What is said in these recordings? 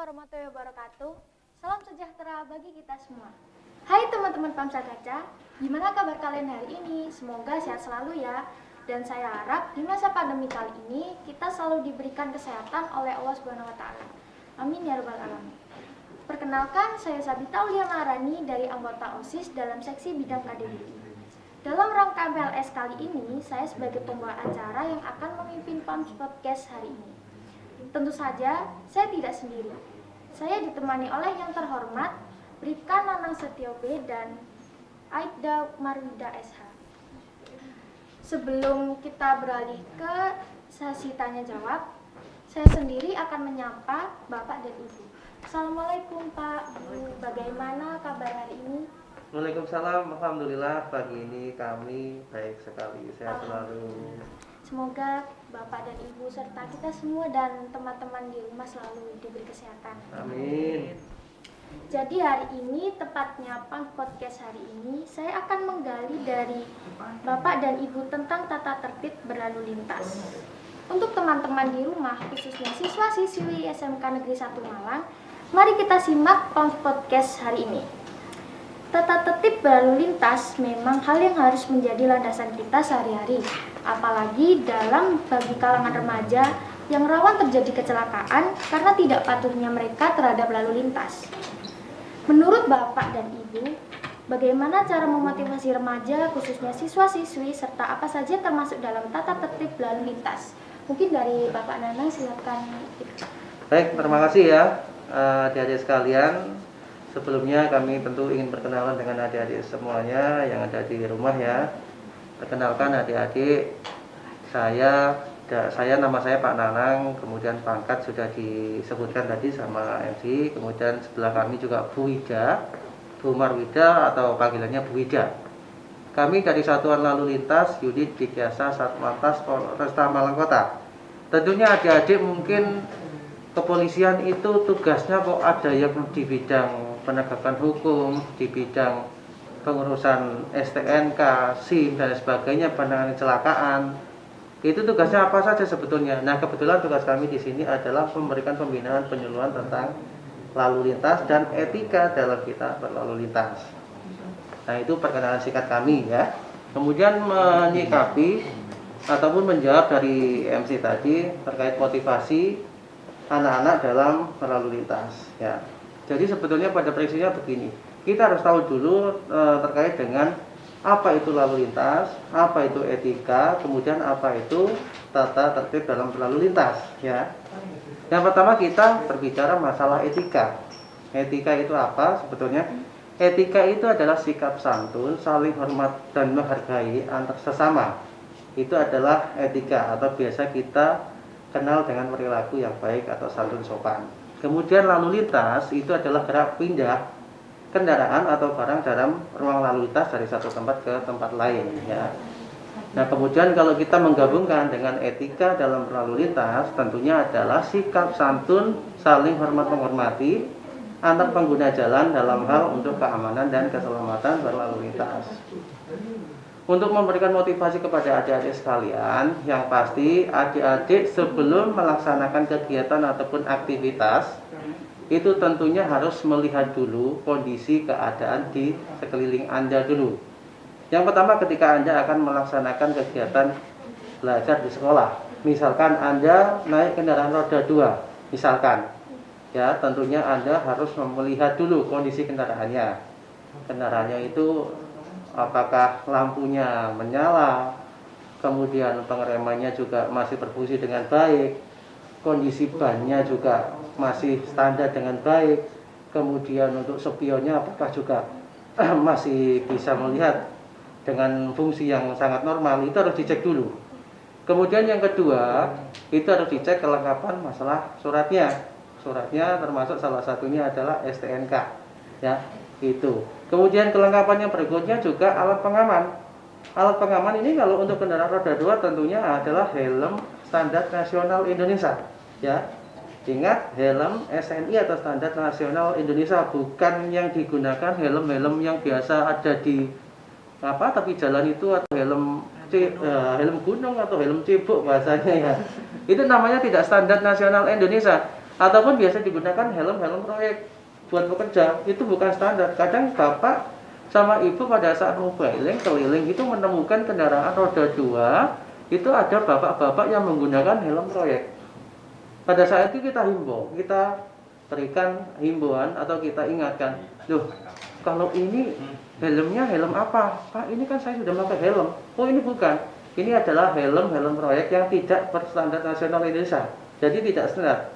warahmatullahi wabarakatuh. Salam sejahtera bagi kita semua. Hai teman-teman Pamsa Kaca, gimana kabar kalian hari ini? Semoga sehat selalu ya. Dan saya harap di masa pandemi kali ini kita selalu diberikan kesehatan oleh Allah Subhanahu wa taala. Amin ya rabbal alamin. Perkenalkan, saya Sabita Aulia Maharani dari anggota OSIS dalam seksi bidang KDBI. Dalam rangka MPLS kali ini, saya sebagai pembawa acara yang akan memimpin Pams Podcast hari ini. Tentu saja, saya tidak sendiri. Saya ditemani oleh yang terhormat Bribka Nanang Setiobe dan Aibda Marwida SH. Sebelum kita beralih ke sesi tanya jawab, saya sendiri akan menyapa Bapak dan Ibu. Assalamualaikum Pak, Bu, bagaimana kabar hari ini? Waalaikumsalam, alhamdulillah pagi ini kami baik sekali, sehat selalu. Semoga Bapak dan Ibu serta kita semua dan teman-teman di rumah selalu diberi kesehatan. Amin. Jadi hari ini, tepatnya Pam Podcast hari ini, saya akan menggali dari Bapak dan Ibu tentang tata tertib berlalu lintas. Untuk teman-teman di rumah, khususnya siswa-siswi SMK Negeri 1 Malang, mari kita simak Pam Podcast hari ini. Tata tertib berlalu lintas memang hal yang harus menjadi landasan kita sehari-hari, apalagi bagi kalangan remaja yang rawan terjadi kecelakaan karena tidak patuhnya mereka terhadap lalu lintas. Menurut Bapak dan Ibu, bagaimana cara memotivasi remaja, khususnya siswa-siswi, serta apa saja termasuk dalam tata tertib berlalu lintas? Mungkin dari Bapak Nanang, silakan. Baik, terima kasih ya adik-adik sekalian. Sebelumnya kami tentu ingin berkenalan dengan adik-adik semuanya yang ada di rumah ya. Perkenalkan adik-adik, saya nama saya Pak Nanang, kemudian pangkat sudah disebutkan tadi sama MC, kemudian sebelah kami juga Bu Wida, Bu Marwida atau panggilannya Bu Wida. Kami dari Satuan Lalu Lintas Unit Dikyasa Satlantas Polresta Malang Kota. Tentunya adik-adik mungkin kepolisian itu tugasnya kok ada yang di bidang penegakan hukum, di bidang pengurusan STNK, SIM dan sebagainya, penanganan kecelakaan. Itu tugasnya apa saja sebetulnya? Nah, kebetulan tugas kami di sini adalah memberikan pembinaan penyuluhan tentang lalu lintas dan etika dalam kita berlalu lintas. Nah, itu perkenalan singkat kami ya. Kemudian menyikapi ataupun menjawab dari MC tadi terkait motivasi anak-anak dalam berlalu lintas ya. Jadi sebetulnya pada prinsipnya begini, kita harus tahu dulu terkait dengan apa itu lalu lintas, apa itu etika, kemudian apa itu tata tertib dalam berlalu lintas ya. Yang pertama kita berbicara masalah etika. Etika itu apa sebetulnya? Etika itu adalah sikap santun, saling hormat dan menghargai antar sesama. Itu adalah etika atau biasa kita kenal dengan perilaku yang baik atau santun sopan. Kemudian lalu lintas itu adalah gerak pindah kendaraan atau barang dalam ruang lalu lintas dari satu tempat ke tempat lain ya. Nah, kemudian kalau kita menggabungkan dengan etika dalam berlalu lintas, tentunya adalah sikap santun, saling hormat menghormati antar pengguna jalan dalam hal untuk keamanan dan keselamatan berlalu lintas. Untuk memberikan motivasi kepada adik-adik sekalian, yang pasti adik-adik sebelum melaksanakan kegiatan ataupun aktivitas itu tentunya harus melihat dulu kondisi keadaan di sekeliling Anda dulu. Yang pertama, ketika Anda akan melaksanakan kegiatan belajar di sekolah, misalkan Anda naik kendaraan roda 2 misalkan ya, tentunya Anda harus melihat dulu kondisi kendaraannya. Kendaraannya itu apakah lampunya menyala, kemudian pengeremannya juga masih berfungsi dengan baik, kondisi bannya juga masih standar dengan baik, kemudian untuk spionnya apakah juga masih bisa melihat dengan fungsi yang sangat normal, itu harus dicek dulu. Kemudian yang kedua, itu harus dicek kelengkapan masalah suratnya. Suratnya termasuk salah satunya adalah STNK ya, itu. Kemudian kelengkapan yang berikutnya juga alat pengaman. Alat pengaman ini kalau untuk kendaraan roda 2 tentunya adalah helm standar nasional Indonesia ya. Ingat, helm SNI atau standar nasional Indonesia, bukan yang digunakan helm-helm yang biasa ada di tapi jalan itu, atau helm gunung atau helm cebok bahasanya ya. Itu namanya tidak standar nasional Indonesia. Ataupun biasa digunakan helm proyek buat bekerja, itu bukan standar. Kadang bapak sama ibu pada saat mau keliling itu menemukan kendaraan roda 2, itu ada bapak-bapak yang menggunakan helm proyek. Pada saat itu kita himbau, kita berikan himbauan atau kita ingatkan, loh kalau ini helmnya helm apa? Pak, ini kan saya sudah pakai helm. Oh ini bukan, ini adalah helm proyek yang tidak berstandar nasional Indonesia, jadi tidak standar.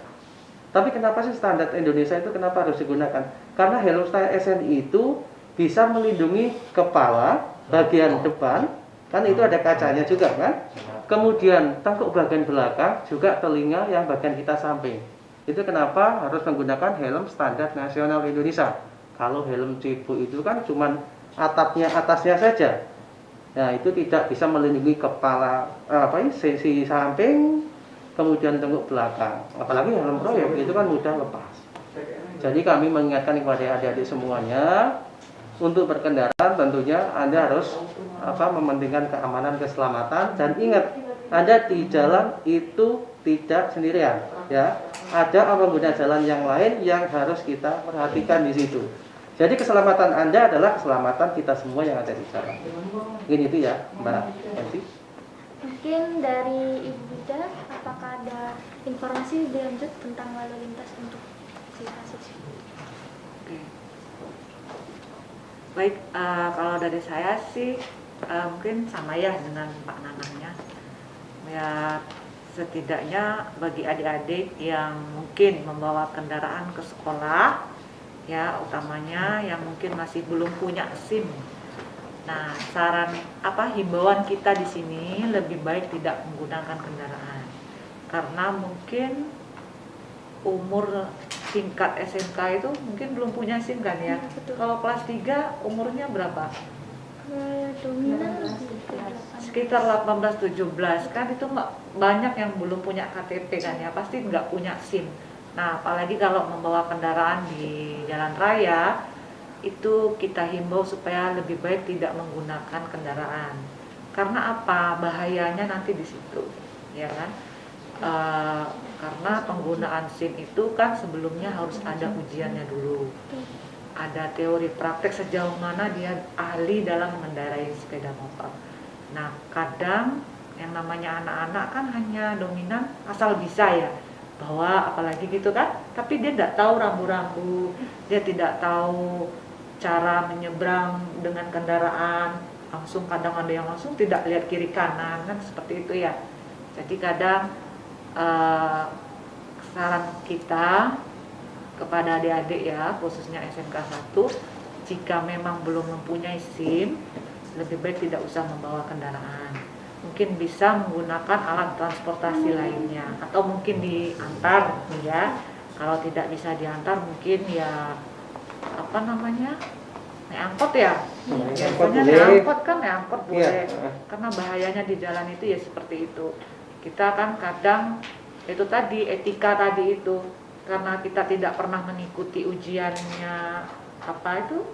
Tapi kenapa sih standar Indonesia itu kenapa harus digunakan? Karena helm style SNI itu bisa melindungi kepala bagian depan, kan itu ada kacanya juga kan? Kemudian tengkuk bagian belakang, juga telinga yang bagian kita samping. Itu kenapa harus menggunakan helm standar nasional Indonesia. Kalau helm cipu itu kan cuman atasnya saja. Nah, itu tidak bisa melindungi kepala sisi samping, kemudian tengkuk belakang. Apalagi helm proyek itu kan mudah lepas. Jadi kami mengingatkan kepada adik-adik semuanya, untuk berkendara tentunya Anda harus mementingkan keamanan, keselamatan, dan ingat, Anda di jalan itu tidak sendirian, ya. Ada pengguna jalan yang lain yang harus kita perhatikan di situ. Jadi keselamatan Anda adalah keselamatan kita semua yang ada di jalan. Mungkin itu ya, Mbak Nanti. Mungkin dari Ibu Bida, apakah ada informasi lebih lanjut tentang lalu lintas untuk siswa-siswi? Baik, kalau dari saya sih mungkin sama ya dengan Pak Nanangnya. Ya setidaknya bagi adik-adik yang mungkin membawa kendaraan ke sekolah, ya utamanya yang mungkin masih belum punya SIM. Nah, himbauan kita di sini lebih baik tidak menggunakan kendaraan. Karena mungkin umur tingkat SMK itu mungkin belum punya SIM kan ya. Kalau kelas 3 umurnya berapa? Dominan Sekitar 18-17 kan, itu banyak yang belum punya KTP kan ya, pasti nggak punya SIM. Nah, apalagi kalau membawa kendaraan di jalan raya, itu kita himbau supaya lebih baik tidak menggunakan kendaraan. Karena apa? Bahayanya nanti di situ, ya kan? Karena penggunaan SIM itu kan sebelumnya harus ada ujiannya dulu. Ada teori praktek sejauh mana dia ahli dalam mengendarai sepeda motor. Nah, kadang yang namanya anak-anak kan hanya dominan asal bisa ya, bahwa apalagi gitu kan, tapi dia tidak tahu rambu-rambu, dia tidak tahu cara menyeberang dengan kendaraan, langsung kadang ada yang langsung tidak lihat kiri kanan kan, seperti itu ya. Jadi kadang saran kita kepada adik-adik ya, khususnya SMK 1, jika memang belum mempunyai SIM, lebih baik tidak usah membawa kendaraan. Mungkin bisa menggunakan alat transportasi lainnya, atau mungkin diantar ya. Kalau tidak bisa diantar, mungkin ya naik angkot ya. Biasanya naik angkot boleh. Karena bahayanya di jalan itu ya seperti itu. Kita kan kadang itu tadi, etika tadi itu, karena kita tidak pernah mengikuti ujiannya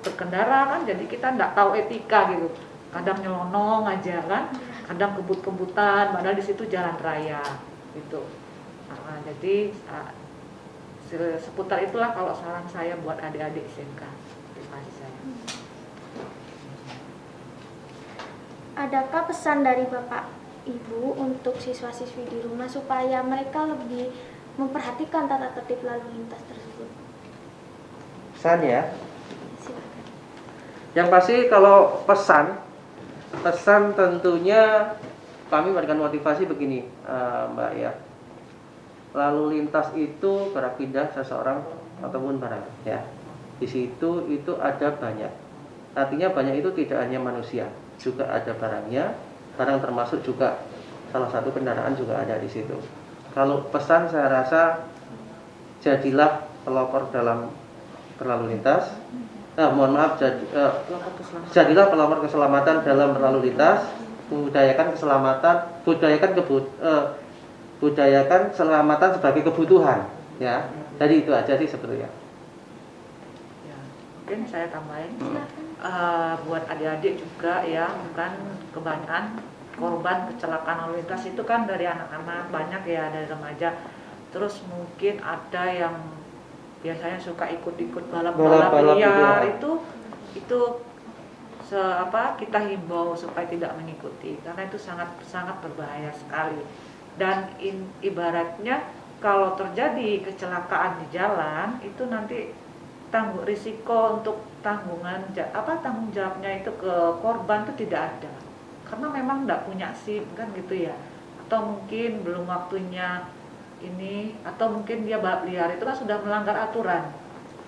berkendara kan, jadi kita tidak tahu etika gitu. Kadang nyelonong aja kan, kadang kebut-kebutan, padahal di situ jalan raya gitu. Nah, jadi seputar itulah kalau saran saya buat adik-adik SMK. Terima kasih saya. Adakah pesan dari Bapak Ibu untuk siswa-siswi di rumah supaya mereka lebih memperhatikan tata tertib lalu lintas tersebut? Pesan ya. Silakan. Yang pasti kalau pesan tentunya kami memberikan motivasi begini, Mbak ya. Lalu lintas itu gerak pindah seseorang ataupun barang ya. Di situ itu ada banyak. Artinya banyak itu tidak hanya manusia, juga ada barangnya. Barang termasuk juga salah satu kendaraan juga ada di situ. Kalau pesan saya rasa, jadilah pelopor dalam berlalu lintas. Jadilah pelopor keselamatan dalam berlalu lintas. Budayakan keselamatan sebagai kebutuhan. Ya, jadi itu aja sih sebetulnya. Ya, mungkin saya tambahin. Buat adik-adik juga ya, kan kebanyakan korban kecelakaan lalu lintas itu kan dari anak-anak, banyak ya dari remaja. Terus mungkin ada yang biasanya suka ikut-ikut Balap-balap balap-balap liar, gitu. itu kita himbau supaya tidak mengikuti karena itu sangat sangat berbahaya sekali. Dan ibaratnya kalau terjadi kecelakaan di jalan itu nanti risiko untuk tanggung jawabnya itu ke korban itu tidak ada karena memang tidak punya SIM kan gitu ya, atau mungkin belum waktunya ini, atau mungkin dia balap liar itu kan sudah melanggar aturan.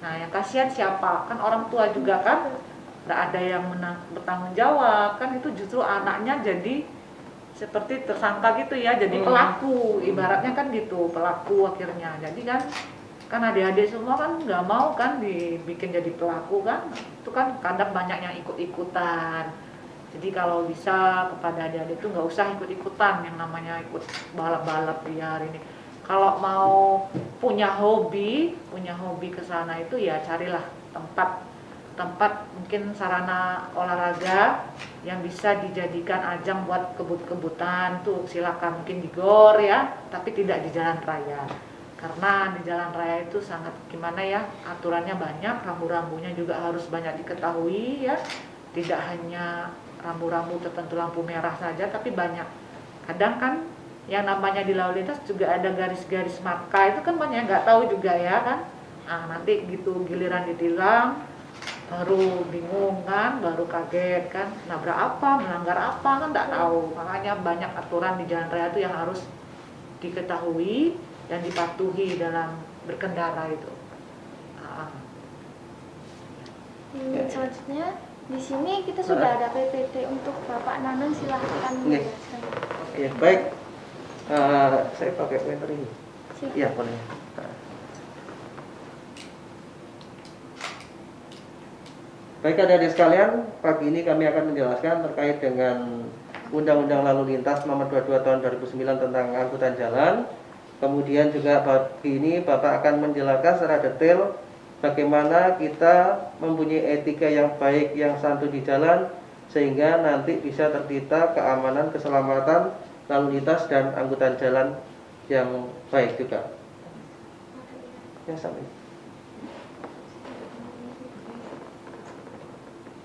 Nah yang kasihan siapa? Kan orang tua juga kan, nggak ada yang bertanggung jawab kan, itu justru anaknya jadi seperti tersangka gitu ya, jadi pelaku ibaratnya kan gitu, pelaku akhirnya. Jadi kan adik-adik semua kan nggak mau kan dibikin jadi pelaku kan, itu kan kadang banyak yang ikut-ikutan. Jadi kalau bisa kepada adik-adik itu nggak usah ikut-ikutan yang namanya ikut balap-balap liar ini. Kalau mau punya hobi ke sana itu ya carilah tempat mungkin sarana olahraga yang bisa dijadikan ajang buat kebut-kebutan tuh, silakan mungkin di gor ya, tapi tidak di jalan raya. Karena di jalan raya itu sangat gimana ya, aturannya banyak, rambu-rambunya juga harus banyak diketahui ya. Tidak hanya rambu-rambu tertentu, lampu merah saja, tapi banyak. Kadang kan yang namanya di lalu lintas juga ada garis-garis marka, itu kan banyak nggak tahu juga ya kan. Nah, nanti gitu giliran ditilang baru bingung kan, baru kaget kan, nabrak apa, melanggar apa kan nggak tahu. Makanya banyak aturan di jalan raya itu yang harus diketahui dan dipatuhi dalam berkendara itu. Selanjutnya di sini kita sudah ada PPT untuk Bapak Nanang, silahkan menjelaskan. Ya, baik. Saya pakai pointer ini. Iya, boleh. Baik adik-adik sekalian, pagi ini kami akan menjelaskan terkait dengan Undang-Undang Lalu Lintas Nomor 22 Tahun 2009 tentang angkutan jalan. Kemudian juga pagi ini Bapak akan menjelaskan secara detail bagaimana kita mempunyai etika yang baik, yang santun di jalan, sehingga nanti bisa tercipta keamanan, keselamatan lalu lintas dan angkutan jalan yang baik juga. Ya, sampai.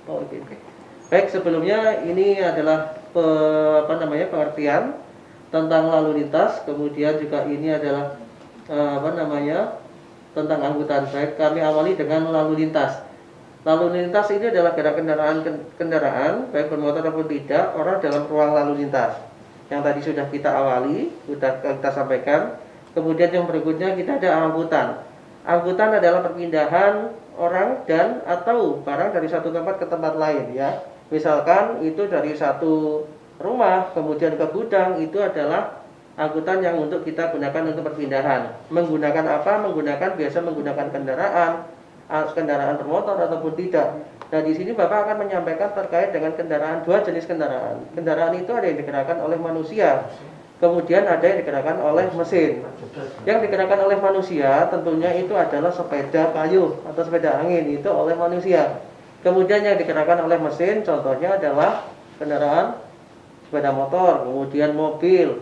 Oke. Baik, sebelumnya ini adalah pengertian tentang lalu lintas, kemudian juga ini adalah tentang angkutan. Baik, kami awali dengan lalu lintas. Lalu lintas ini adalah kendaraan baik bermotor ataupun tidak, orang dalam ruang lalu lintas. Yang tadi sudah kita awali, sudah kita sampaikan. Kemudian yang berikutnya kita ada angkutan. Angkutan adalah perpindahan orang dan atau barang dari satu tempat ke tempat lain ya. Misalkan itu dari satu rumah kemudian ke gudang, itu adalah angkutan yang untuk kita gunakan untuk perpindahan. Menggunakan apa? Biasa menggunakan kendaraan bermotor ataupun tidak. Nah, di sini Bapak akan menyampaikan terkait dengan dua jenis kendaraan. Kendaraan itu ada yang digerakkan oleh manusia, kemudian ada yang digerakkan oleh mesin. Yang digerakkan oleh manusia tentunya itu adalah sepeda kayu atau sepeda angin, itu oleh manusia. Kemudian yang digerakkan oleh mesin contohnya adalah kendaraan sepeda motor, kemudian mobil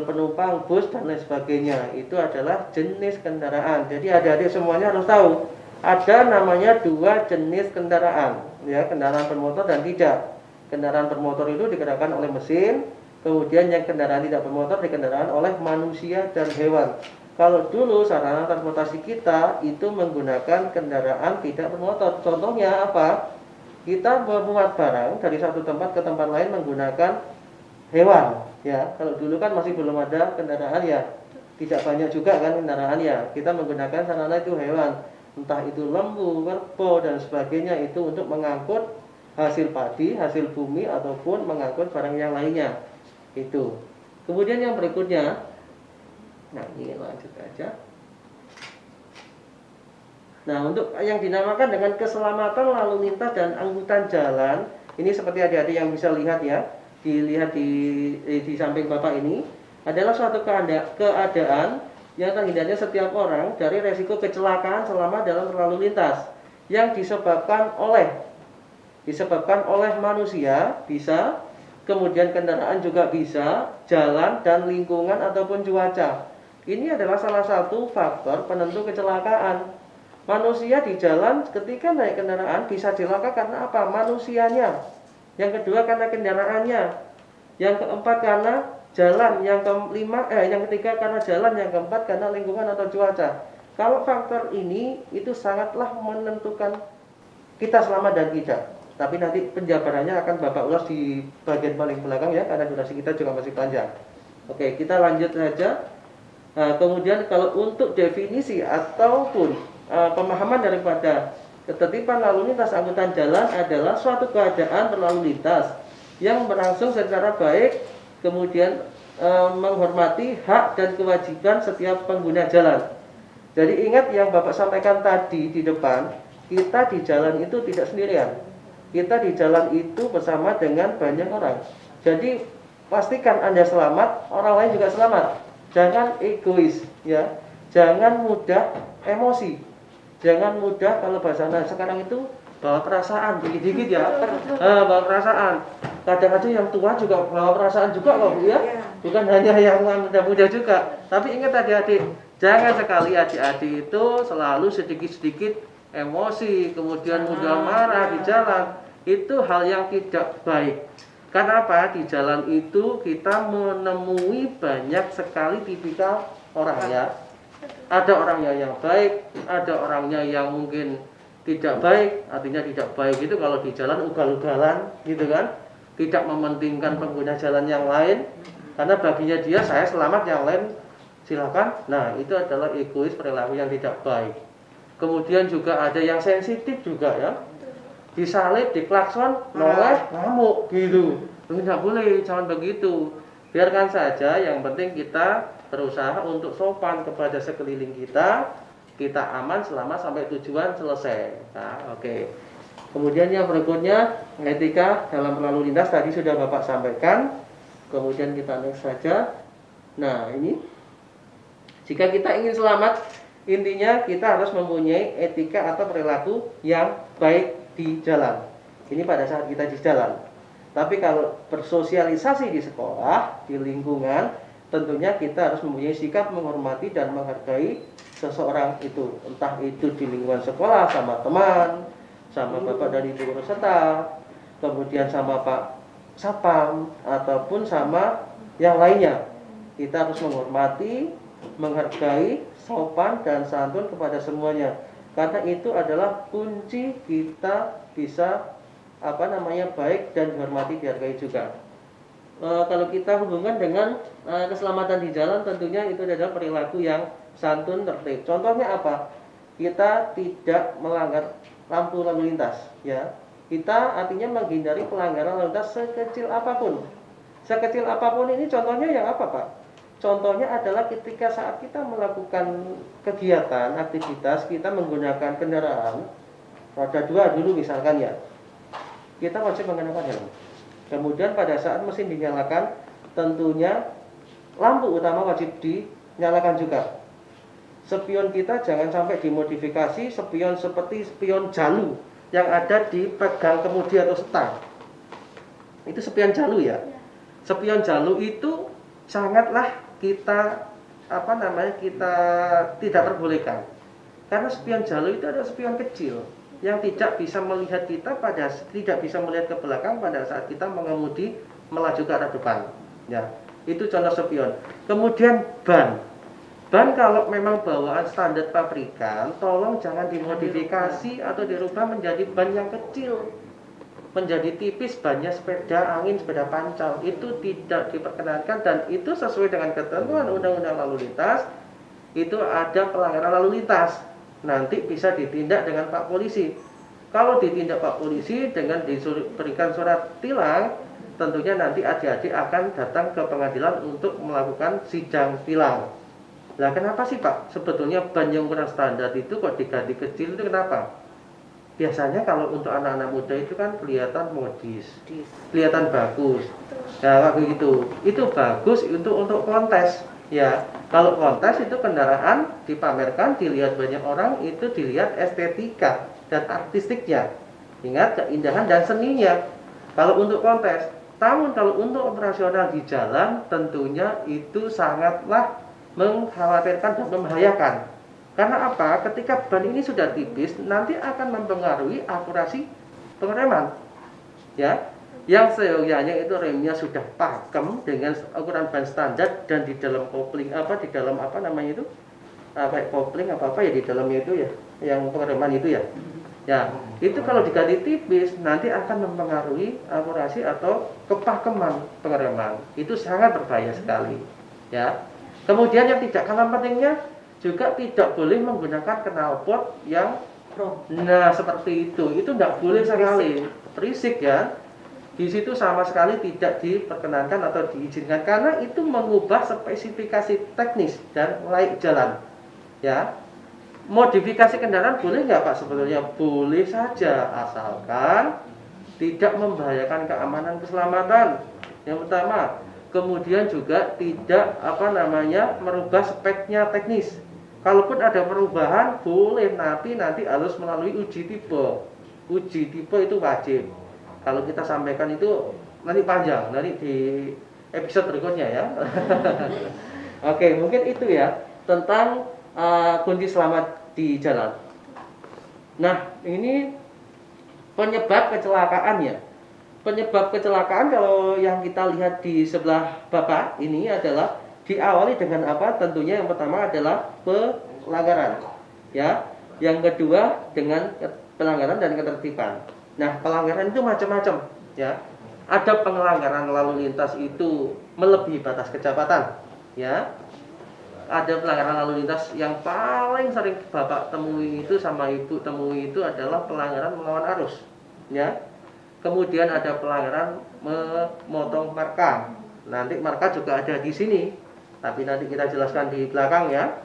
penumpang, bus dan lain sebagainya. Itu adalah jenis kendaraan. Jadi adik-adik semuanya harus tahu ada namanya dua jenis kendaraan, ya, kendaraan bermotor dan tidak. Kendaraan bermotor itu digerakkan oleh mesin, kemudian yang kendaraan tidak bermotor dikendaraan oleh manusia dan hewan. Kalau dulu sarana transportasi kita itu menggunakan kendaraan tidak bermotor. Contohnya apa? Kita memuat barang dari satu tempat ke tempat lain menggunakan hewan, ya. Kalau dulu kan masih belum ada kendaraan ya, tidak banyak juga kan kendaraan ya. Kita menggunakan sarana itu hewan, entah itu lembu, kerbau dan sebagainya, itu untuk mengangkut hasil padi, hasil bumi ataupun mengangkut barang yang lainnya. Itu. Kemudian yang berikutnya, nah ini lanjut aja. Nah, untuk yang dinamakan dengan keselamatan lalu lintas dan angkutan jalan, ini seperti adik-adik yang bisa lihat ya, dilihat di samping Bapak ini, adalah suatu keadaan yang terhindarnya setiap orang dari resiko kecelakaan selama dalam lalu lintas yang disebabkan oleh manusia, bisa, kemudian kendaraan juga bisa, jalan dan lingkungan ataupun cuaca. Ini adalah salah satu faktor penentu kecelakaan. Manusia di jalan ketika naik kendaraan bisa celaka karena apa? Manusianya. Yang kedua karena kendaraannya. Yang keempat karena jalan. Yang ketiga karena jalan. Yang keempat karena lingkungan atau cuaca. Kalau faktor ini itu sangatlah menentukan kita selamat dan tidak. Tapi nanti penjabarannya akan Bapak ulas di bagian paling belakang ya, karena durasi kita juga masih panjang. Oke, kita lanjut saja. Nah, kemudian kalau untuk definisi ataupun pemahaman daripada ketertiban lalu lintas angkutan jalan adalah suatu keadaan berlalu lintas yang berlangsung secara baik, kemudian menghormati hak dan kewajiban setiap pengguna jalan. Jadi ingat yang Bapak sampaikan tadi di depan, kita di jalan itu tidak sendirian. Kita di jalan itu bersama dengan banyak orang. Jadi pastikan Anda selamat, orang lain juga selamat. Jangan egois ya. Jangan mudah emosi. Jangan mudah, kalau bahasa sekarang itu bawa perasaan dikit-dikit ya. Bawa perasaan. Kadang-kadang yang tua juga bawa perasaan juga kok Bu ya. Bukan hanya yang muda-muda juga. Tapi ingat adik-adik, jangan sekali adik-adik itu selalu sedikit-sedikit emosi, kemudian mudah marah di jalan. Itu hal yang tidak baik. Karena apa? Di jalan itu kita menemui banyak sekali tipikal orang ya. Ada orangnya yang baik, ada orangnya yang mungkin tidak baik. Artinya tidak baik itu kalau di jalan ugal-ugalan gitu kan. Tidak mementingkan pengguna jalan yang lain. Karena baginya dia, saya selamat, yang lain silakan. Nah, itu adalah egois, perilaku yang tidak baik. Kemudian juga ada yang sensitif juga ya. Disalib, diklakson, noleh, ngamuk gitu. Tidak boleh, jangan begitu. Biarkan saja, yang penting kita berusaha untuk sopan kepada sekeliling kita. Kita aman selama sampai tujuan selesai. Nah, oke. Kemudian yang berikutnya, etika dalam berlalu lintas tadi sudah Bapak sampaikan. Kemudian kita next saja. Nah, ini jika kita ingin selamat, intinya kita harus mempunyai etika atau perilaku yang baik di jalan. Ini pada saat kita di jalan. Tapi kalau bersosialisasi di sekolah, di lingkungan, tentunya kita harus mempunyai sikap menghormati dan menghargai seseorang itu. Entah itu di lingkungan sekolah, sama teman, sama Bapak dan Ibu peserta, kemudian sama Pak Sapam, ataupun sama yang lainnya. Kita harus menghormati, menghargai, sopan dan santun kepada semuanya. Karena itu adalah kunci kita bisa baik dan dihormati, dihargai juga. Kalau kita hubungkan dengan keselamatan di jalan, tentunya itu adalah perilaku yang santun, tertib. Contohnya apa? Kita tidak melanggar lampu lalu lintas, ya. Kita artinya menghindari pelanggaran lalu lintas sekecil apapun. Sekecil apapun ini contohnya yang apa, Pak? Contohnya adalah ketika saat kita melakukan kegiatan, aktivitas, kita menggunakan kendaraan roda 2 dulu misalkan ya. Kita wajib mengenakan helm. Kemudian pada saat mesin dinyalakan, tentunya lampu utama wajib dinyalakan juga. Spion kita jangan sampai dimodifikasi spion seperti spion jalu yang ada di pegang kemudi atau setang. Itu spion jalu ya. Spion jalu itu sangatlah kita kita tidak perbolehkan. Karena spion jalu itu adalah spion kecil yang tidak bisa melihat kita tidak bisa melihat ke belakang pada saat kita mengemudi melaju ke arah depan. Ya, itu contoh spion. Kemudian ban kalau memang bawaan standar pabrikan, tolong jangan dimodifikasi atau dirubah menjadi ban yang kecil, menjadi tipis. Bannya sepeda angin, sepeda pancal itu tidak diperkenankan dan itu sesuai dengan ketentuan undang-undang lalu lintas. Itu ada pelanggaran lalu lintas, nanti bisa ditindak dengan Pak Polisi. Kalau ditindak Pak Polisi dengan diberikan surat tilang, tentunya nanti adik-adik akan datang ke pengadilan untuk melakukan sidang tilang. Nah, kenapa sih Pak sebetulnya ban yang ukuran standar itu kok diganti kecil, itu kenapa? Biasanya kalau untuk anak-anak muda itu kan kelihatan modis, kelihatan bagus. Nah, kayak gitu. Itu bagus untuk kontes, ya. Kalau kontes itu kendaraan dipamerkan, dilihat banyak orang, itu dilihat estetika dan artistiknya. Ingat keindahan dan seninya. Kalau untuk kontes, namun kalau untuk operasional di jalan tentunya itu sangatlah mengkhawatirkan dan membahayakan. Karena apa? Ketika ban ini sudah tipis, nanti akan mempengaruhi akurasi pengereman. Ya, yang seyogyanya itu remnya sudah pakem dengan ukuran ban standar dan di dalam kopling di dalam itu kayak kopling ya di dalamnya itu ya, yang pengereman itu ya. Ya, itu kalau diganti tipis nanti akan mempengaruhi akurasi atau kepakeman pengereman. Itu sangat berbahaya sekali. Ya. Kemudian yang tidak kalah pentingnya juga tidak boleh menggunakan knalpot yang seperti itu tidak boleh sekali, berisik ya. Di situ sama sekali tidak diperkenankan atau diizinkan karena itu mengubah spesifikasi teknis dan layak jalan. Ya, modifikasi kendaraan boleh nggak Pak? Sebetulnya boleh saja asalkan tidak membahayakan keamanan keselamatan. Yang pertama, kemudian juga tidak merubah speknya teknis. Kalaupun ada perubahan boleh, nanti harus melalui uji tipe. Uji tipe itu wajib. Kalau kita sampaikan itu nanti panjang, nanti di episode berikutnya ya. Oke, mungkin itu ya tentang kunci selamat di jalan. Nah, ini penyebab kecelakaan ya. Penyebab kecelakaan kalau yang kita lihat di sebelah Bapak ini adalah diawali dengan apa? Tentunya yang pertama adalah pelanggaran. Ya. Yang kedua dengan pelanggaran dan ketertiban. Nah, pelanggaran itu macam-macam, ya. Ada pelanggaran lalu lintas itu melebihi batas kecepatan, ya. Ada pelanggaran lalu lintas yang paling sering Bapak temui itu sama Ibu temui itu adalah pelanggaran melawan arus, ya. Kemudian ada pelanggaran memotong marka. Nanti marka juga ada di sini, tapi nanti kita jelaskan di belakang ya.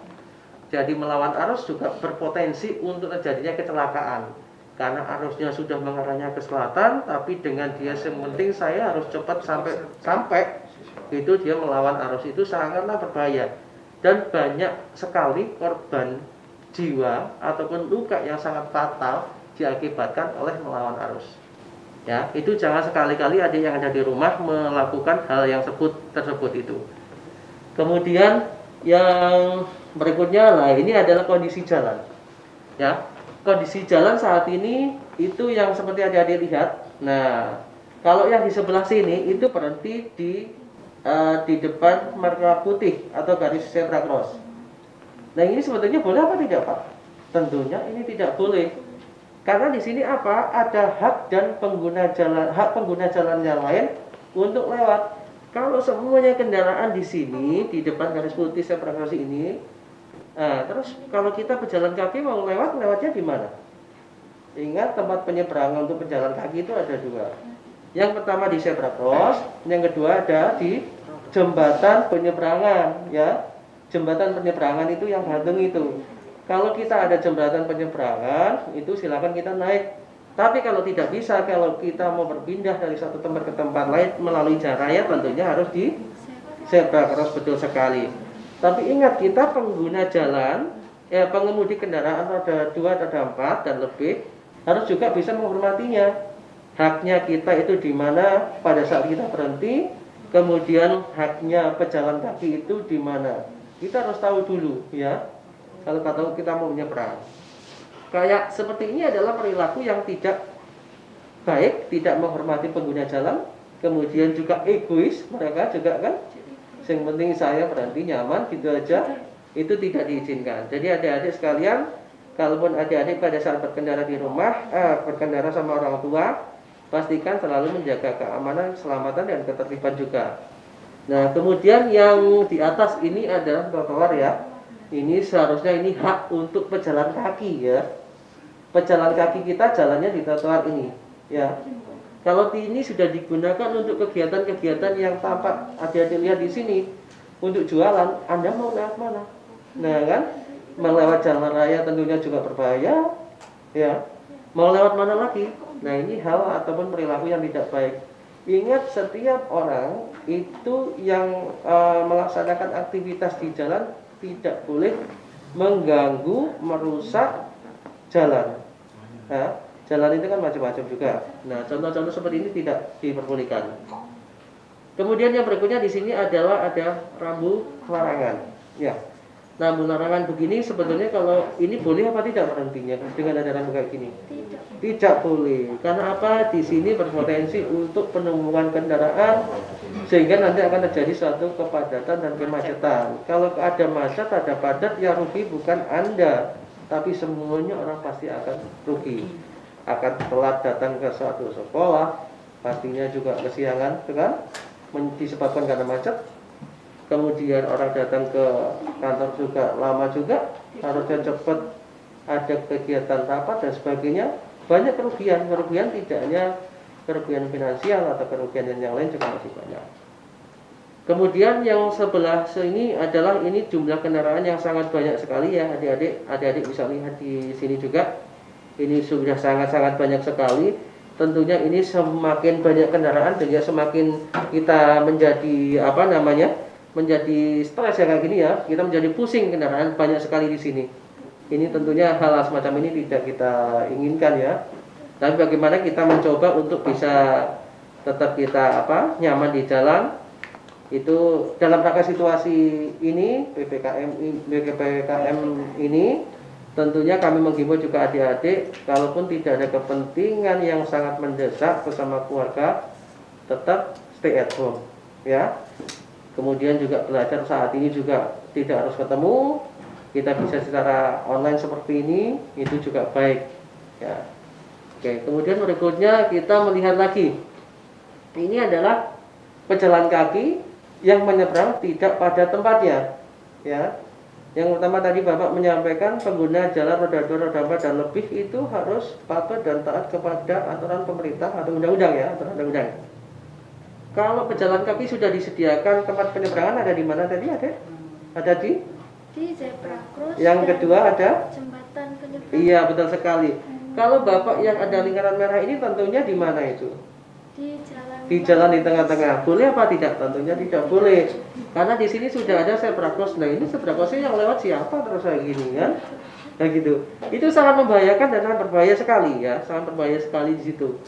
Jadi melawan arus juga berpotensi untuk terjadinya kecelakaan. Karena arusnya sudah mengarahnya ke selatan, tapi dengan dia sementing saya harus cepat sampai itu dia melawan arus itu sangatlah berbahaya. Dan banyak sekali korban jiwa ataupun luka yang sangat fatal diakibatkan oleh melawan arus. Ya, itu jangan sekali-kali adik yang ada di rumah melakukan hal yang tersebut itu. Kemudian yang berikutnya ini adalah kondisi jalan. Ya, kondisi jalan saat ini itu yang seperti adik-adik lihat. Nah, kalau yang di sebelah sini itu berhenti di depan marka putih atau garis zebra cross. Nah, ini sebetulnya boleh apa tidak, Pak? Tentunya ini tidak boleh. Karena di sini apa? Ada hak dan pengguna jalan yang lain untuk lewat. Kalau semuanya kendaraan di sini di depan garis putih zebra cross ini, terus kalau kita pejalan kaki mau lewatnya di mana? Ingat tempat penyeberangan untuk pejalan kaki itu ada dua. Yang pertama di zebra cross, yang kedua ada di jembatan penyeberangan, ya. Jembatan penyeberangan itu yang gantung itu. Kalau kita ada jembatan penyeberangan, itu silakan kita naik. Tapi kalau tidak bisa, kalau kita mau berpindah dari satu tempat ke tempat lain melalui jalan raya, tentunya harus di zebra cross, betul sekali. Tapi ingat, kita pengguna jalan, pengemudi kendaraan roda 2, roda 4 dan lebih harus juga bisa menghormatinya. Haknya kita itu di mana pada saat kita berhenti, kemudian haknya pejalan kaki itu di mana. Kita harus tahu dulu, ya. Kalau kita mau menyeberang. Kayak seperti ini adalah perilaku yang tidak baik, tidak menghormati pengguna jalan, kemudian juga egois, mereka juga kan. Yang penting saya berhenti nyaman gitu aja, itu tidak diizinkan. Jadi adik-adik sekalian, kalaupun adik-adik pada saat berkendara di rumah, berkendara sama orang tua, pastikan selalu menjaga keamanan, keselamatan dan ketertiban juga. Nah, kemudian yang di atas ini adalah trotoar ya. Ini seharusnya ini hak untuk pejalan kaki ya. Pejalan kaki kita jalannya di trotoar ini ya. Kalau ini sudah digunakan untuk kegiatan-kegiatan yang tampak adik-adik lihat di sini untuk jualan, Anda mau lewat mana? Nah kan, melewat jalan raya tentunya juga berbahaya ya. Mau lewat mana lagi? Nah, ini hal ataupun perilaku yang tidak baik. Ingat, setiap orang itu yang melaksanakan aktivitas di jalan tidak boleh mengganggu, merusak jalan. Nah, jalan itu kan macam-macam juga. Nah, contoh-contoh seperti ini tidak diperbolehkan. Kemudian yang berikutnya di sini adalah ada rambu larangan. Ya. Nah, larangan begini sebetulnya kalau ini boleh apa tidak berhentinya dengan ada larangan kayak gini? Tidak. Tidak boleh. Karena apa? Di sini berpotensi untuk penumpukan kendaraan sehingga nanti akan terjadi suatu kepadatan dan kemacetan. Kalau ada macet, ada padat, ya rugi bukan Anda, tapi semuanya orang pasti akan rugi. Akan telat datang ke suatu sekolah, pastinya juga kesiangan, kan? Disebabkan karena macet. Kemudian orang datang ke kantor juga lama juga, harusnya cepat, ada kegiatan rapat dan sebagainya. Banyak kerugian tidak hanya kerugian finansial atau kerugian yang lain juga masih banyak. Kemudian yang sebelah sini adalah ini jumlah kendaraan yang sangat banyak sekali ya adik-adik bisa lihat di sini juga. Ini sudah sangat-sangat banyak sekali. Tentunya ini semakin banyak kendaraan tentunya semakin kita menjadi menjadi stres ya kayak gini ya. Kita menjadi pusing, kendaraan banyak sekali di sini. Ini tentunya hal semacam ini tidak kita inginkan ya. Tapi bagaimana kita mencoba untuk bisa tetap kita nyaman di jalan. Itu dalam rangka situasi ini PPKM ini tentunya kami menghimbau juga adik-adik, kalaupun tidak ada kepentingan yang sangat mendesak bersama keluarga, tetap stay at home ya. Kemudian juga belajar saat ini juga tidak harus ketemu, kita bisa secara online seperti ini, itu juga baik ya. Oke, kemudian berikutnya kita melihat lagi, ini adalah pejalan kaki yang menyeberang tidak pada tempatnya ya. Yang pertama tadi Bapak menyampaikan pengguna jalan roda 2, roda 4 dan lebih itu harus patuh dan taat kepada aturan pemerintah atau undang-undang ya, aturan undang-undang. Kalau pejalan kaki sudah disediakan tempat penyeberangan ada di mana tadi ada di zebra cross. Yang kedua ada jembatan penyeberangan. Iya, betul sekali. Kalau Bapak yang ada lingkaran merah ini tentunya di mana itu? Di jalan di tengah-tengah. Boleh apa tidak? Tentunya tidak boleh. Karena di sini sudah ada zebra cross. Nah, ini zebra crossnya yang lewat siapa terus kayak gini kan? Nah gitu. Itu sangat membahayakan dan sangat berbahaya sekali ya. Sangat berbahaya sekali di situ.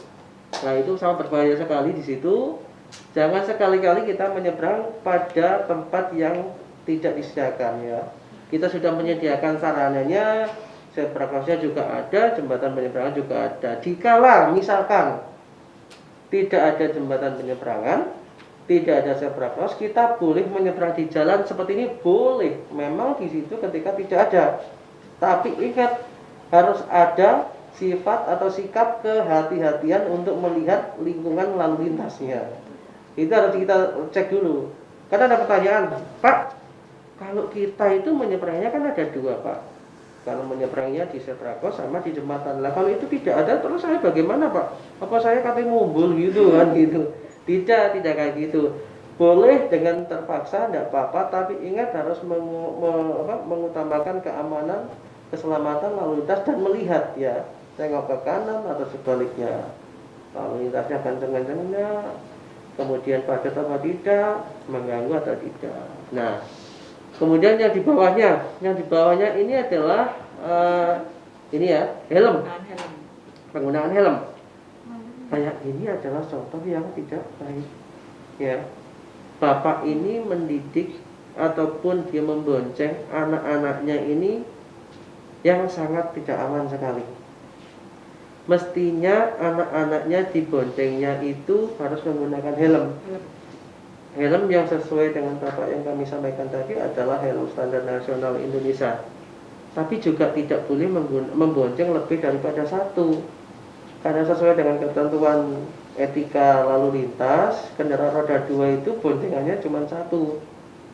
Nah, itu sangat berbahaya sekali di situ. Jangan sekali-kali kita menyeberang pada tempat yang tidak disediakan ya. Kita sudah menyediakan sarananya, zebra crossnya juga ada, jembatan penyeberangan juga ada. Dikala misalkan tidak ada jembatan penyeberangan, tidak ada zebra cross, kita boleh menyeberang di jalan seperti ini, boleh. Memang di situ ketika tidak ada. Tapi ingat, harus ada sifat atau sikap kehati-hatian untuk melihat lingkungan lalu lintasnya. Itu harus kita cek dulu. Karena ada pertanyaan, Pak, kalau kita itu menyeberangnya kan ada dua Pak. Kalau menyeberangnya di zebra cross sama di jembatan. Lah kalau itu tidak ada, terus saya bagaimana Pak? Apa saya katanya mumbul gitu kan gitu? Tidak kayak gitu. Boleh dengan terpaksa, tidak apa-apa. Tapi ingat harus mengutamakan keamanan, keselamatan lalu lintas dan melihat ya. Tengok ke kanan atau sebaliknya. Lalu lintasnya kenceng-kencengnya, kemudian padat atau tidak, mengganggu atau tidak. Nah, kemudian yang di bawahnya ini adalah ini ya, helm. Penggunaan helm. Kayak ini adalah contoh yang tidak baik. Ya. Bapak ini mendidik ataupun dia membonceng anak-anaknya ini yang sangat tidak aman sekali. Mestinya anak-anaknya diboncengnya itu harus menggunakan helm. Helm yang sesuai dengan Bapak yang kami sampaikan tadi adalah helm standar nasional Indonesia. Tapi juga tidak boleh membonceng lebih daripada satu. Karena sesuai dengan ketentuan etika lalu lintas, kendaraan roda 2 itu boncengannya cuma satu.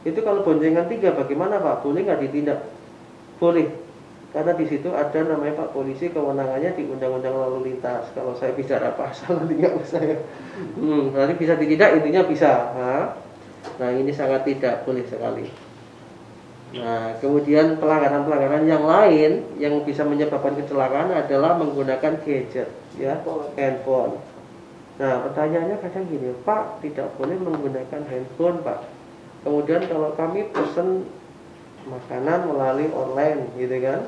Itu kalau boncengan 3 bagaimana Pak? Boleh nggak ditindak? Boleh. Karena di situ ada namanya Pak Polisi, kewenangannya di Undang-Undang Lalu Lintas. Kalau saya bicara pasal nanti nggak usah ya. Nanti bisa ditindak, intinya bisa. Nah ini sangat tidak boleh sekali. Nah kemudian pelanggaran-pelanggaran yang lain yang bisa menyebabkan kecelakaan adalah menggunakan gadget, ya, handphone. Nah pertanyaannya kadang gini, Pak tidak boleh menggunakan handphone Pak. Kemudian kalau kami pesen makanan melalui online gitu kan,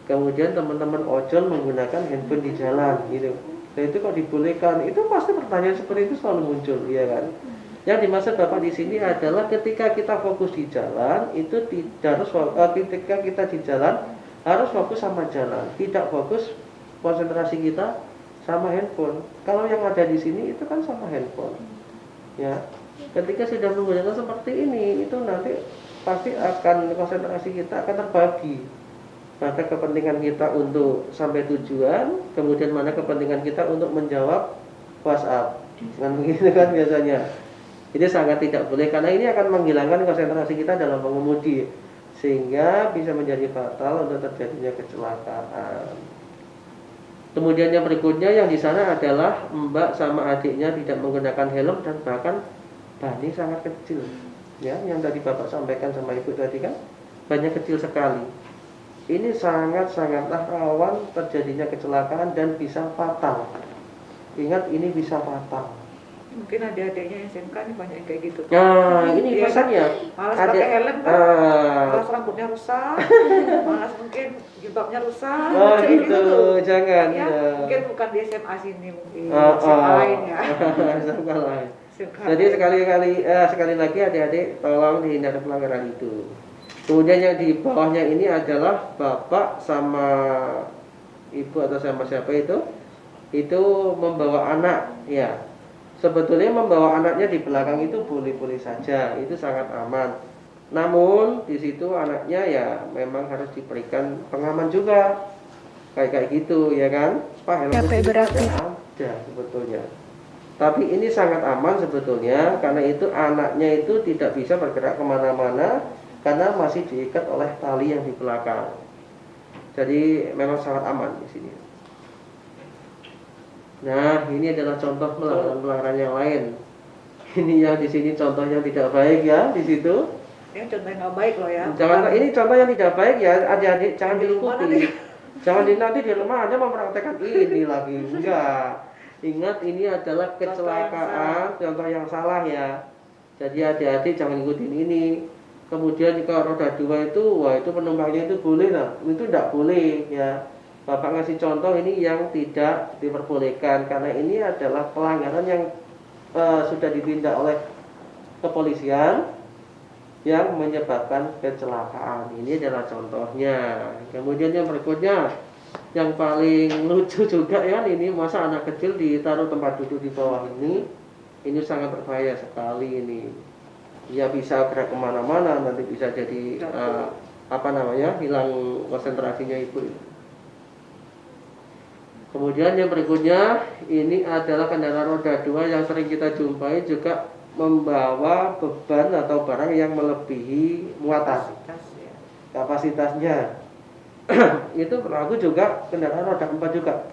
kemudian teman-teman ojol menggunakan handphone di jalan gitu. Nah itu kok dibolehkan? Itu pasti pertanyaan seperti itu selalu muncul, ya kan? Yang dimaksud Bapak di sini adalah ketika kita fokus di jalan itu tidak harus ketika kita di jalan harus fokus sama jalan, tidak fokus konsentrasi kita sama handphone. Kalau yang ada di sini itu kan sama handphone. Ya. Ketika sudah menggunakan seperti ini itu nanti pasti akan konsentrasi kita akan terbagi. Maka kepentingan kita untuk sampai tujuan, kemudian mana kepentingan kita untuk menjawab WhatsApp. Kan begitu kan biasanya. Ini sangat tidak boleh karena ini akan menghilangkan konsentrasi kita dalam mengemudi sehingga bisa menjadi fatal untuk terjadinya kecelakaan. Kemudian yang berikutnya yang di sana adalah mbak sama adiknya tidak menggunakan helm dan bahkan bannya sangat kecil. Ya, yang tadi Bapak sampaikan sama Ibu tadi kan bannya kecil sekali. Ini sangatlah rawan terjadinya kecelakaan dan bisa fatal. Ingat ini bisa fatal. Mungkin adik-adiknya SMK ini banyak yang kayak gitu. Nah, ini Iya, pesannya. malas pakai helm kan, malas rambutnya rusak, malas mungkin jilbabnya rusak. Oh kayak gitu, jangan. Ya, Ya. mungkin bukan di SMA sini, mungkin SMA lain ya. SMK lain. SMK Jadi lain. sekali lagi adik-adik tolong dihindari pelanggaran itu. Kemudian yang di bawahnya ini adalah bapak sama ibu atau sama siapa itu membawa anak, ya. Sebetulnya membawa anaknya di belakang itu boleh-boleh saja, itu sangat aman. Namun di situ anaknya ya memang harus diberikan pengaman juga, kayak gitu ya kan? Pak helm itu ada sebetulnya. Tapi ini sangat aman sebetulnya karena itu anaknya itu tidak bisa bergerak kemana-mana karena masih diikat oleh tali yang di belakang. Jadi memang sangat aman di sini. Nah, ini adalah contoh pelanggaran yang lain. Ini yang di sini contohnya tidak baik ya di situ. Ini contoh yang nggak baik loh ya. Jangan ini contoh yang tidak baik ya, adik-adik jangan Di rumah diikuti. Jangan nanti di rumah Anda mempraktekkan ini lagi. Enggak. Ingat ini adalah kecelakaan, contoh yang salah ya. Jadi adik-adik jangan ikutin ini. Kemudian kalau roda 2 itu, wah itu penumpangnya itu boleh lah. Itu tidak boleh ya. Bapak ngasih contoh ini yang tidak diperbolehkan karena ini adalah pelanggaran yang sudah ditindak oleh kepolisian yang menyebabkan kecelakaan. Ini adalah contohnya. Kemudian yang berikutnya yang paling lucu juga ya, ini masa anak kecil ditaruh tempat duduk di bawah ini sangat berbahaya sekali ini. Ya bisa gerak kemana-mana, nanti bisa jadi hilang konsentrasinya ibu. Kemudian yang berikutnya ini adalah kendaraan roda 2 yang sering kita jumpai juga membawa beban atau barang yang melebihi muatan kapasitasnya. Itu berlaku juga kendaraan roda 4 juga.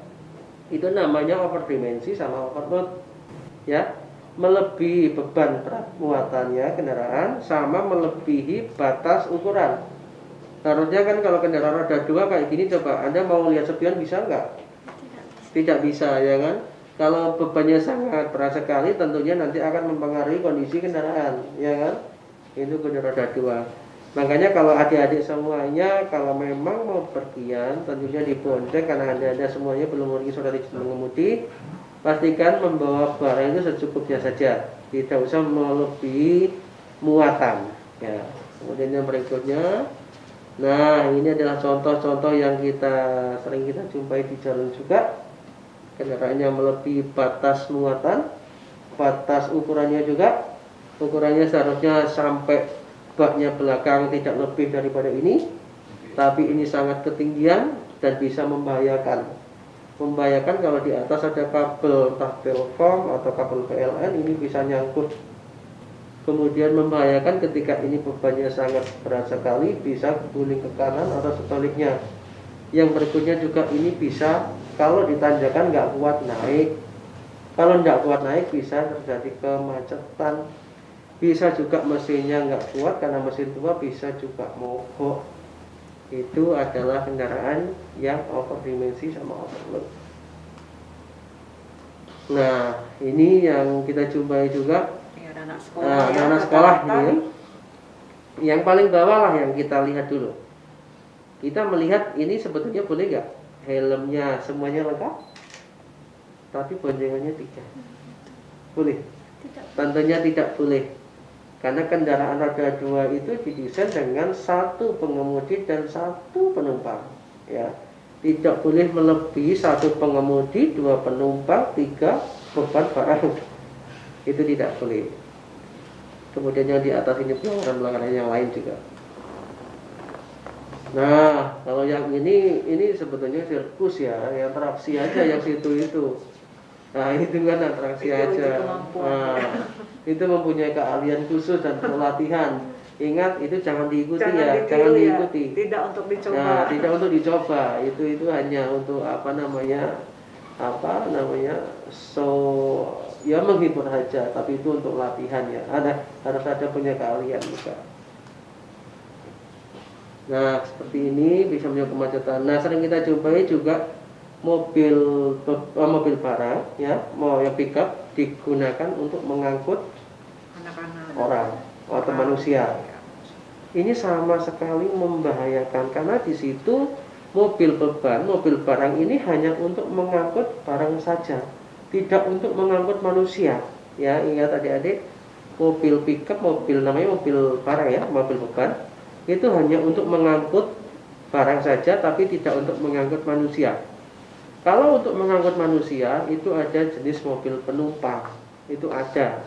Itu namanya overdimensi sama overload. Ya, melebihi beban berat muatannya kendaraan sama melebihi batas ukuran. Harusnya kan kalau kendaraan roda 2 kayak gini, coba Anda mau lihat spion bisa nggak? Tidak bisa ya kan. Kalau bebannya sangat berat sekali tentunya nanti akan mempengaruhi kondisi kendaraan ya kan. Itu kendaraan roda 2. Makanya kalau adik-adik semuanya kalau memang mau pergian tentunya dibonceng karena anda semuanya belum memiliki surat izin mengemudi. Pastikan membawa barang itu secukupnya saja, tidak usah melebihi muatan ya. Kemudian yang berikutnya, nah ini adalah contoh-contoh yang sering kita jumpai di jalan juga. Kendaraannya melebihi batas muatan, batas ukurannya juga. Ukurannya seharusnya sampai baknya belakang tidak lebih daripada ini. Tapi ini sangat ketinggian dan bisa membahayakan. Membahayakan kalau di atas ada kabel entah Telkom atau kabel PLN, ini bisa nyangkut. Kemudian membahayakan ketika ini bebannya sangat berat sekali, bisa guling ke kanan atau sebaliknya. Yang berikutnya juga ini bisa kalau ditanjakan nggak kuat naik. Kalau nggak kuat naik bisa terjadi kemacetan. Bisa juga mesinnya nggak kuat karena mesin tua, bisa juga mogok. Itu adalah kendaraan yang overdimensi sama overload. Nah ini yang kita jumpai juga. Ya, anak sekolah, anak sekolah ini yang paling bawah lah yang kita lihat dulu. Kita melihat ini sebetulnya boleh nggak? Helmnya semuanya lengkap, tapi boncengannya 3. Boleh? Tentunya tidak boleh. Karena kendaraan roda 2 itu didesain dengan satu pengemudi dan satu penumpang. Ya, tidak boleh melebihi satu pengemudi, 2 penumpang, 3 beban barang. Itu tidak boleh. Kemudian yang di atas ini pelanggaran yang lain juga. Nah, kalau yang ini sebetulnya sirkus ya, yang atraksi aja yang situ itu. Nah, itu kan atraksi Itu aja. kemampuan. Nah, itu mempunyai keahlian khusus dan perlu latihan. Ingat, itu jangan diikuti Jangan jangan ditiru ya, diikuti. tidak untuk dicoba. Nah, tidak untuk dicoba. Itu hanya untuk so ya menghibur saja, tapi itu untuk latihan ya. Harus ada punya keahlian juga. Nah, seperti ini bisa menyebabkan kemacetan. Nah, sering kita jumpai juga mobil barang ya, mau yang pickup digunakan untuk mengangkut Anak-anak orang atau manusia. Ini sama sekali membahayakan karena di situ mobil beban, mobil barang ini hanya untuk mengangkut barang saja, tidak untuk mengangkut manusia. Ya, ingat adik-adik, mobil pickup, namanya mobil barang ya, mobil beban, itu hanya untuk mengangkut barang saja, tapi tidak untuk mengangkut manusia. Kalau untuk mengangkut manusia, itu ada jenis mobil penumpang, itu ada.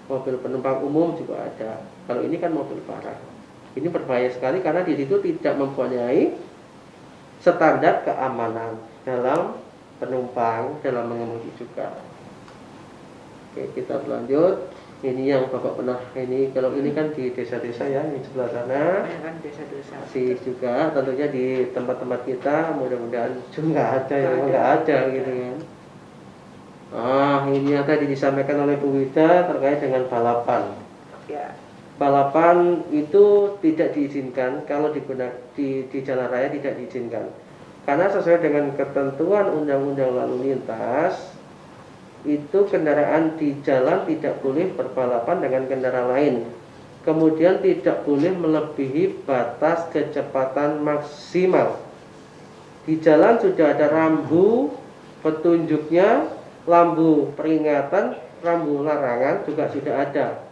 Mobil penumpang umum juga ada. Kalau ini kan mobil barang. Ini berbahaya sekali karena di situ tidak mempunyai standar keamanan dalam penumpang, dalam mengemudi juga. Oke, kita berlanjut. Ini yang Bapak pernah kalau ini kan di desa-desa ya, di sebelah sana. kan desa-desa. Masih juga tentunya di tempat-tempat kita, mudah-mudahan juga ada yang enggak ada gitu kan. Ini yang tadi disampaikan oleh Bu Wida terkait dengan balapan. Ya. Balapan itu tidak diizinkan kalau digunakan di jalan raya, tidak diizinkan. Karena sesuai dengan ketentuan Undang-Undang Lalu Lintas, itu kendaraan di jalan tidak boleh berbalapan dengan kendaraan lain. Kemudian tidak boleh melebihi batas kecepatan maksimal. Di jalan sudah ada rambu petunjuknya, lampu peringatan, rambu larangan juga sudah ada.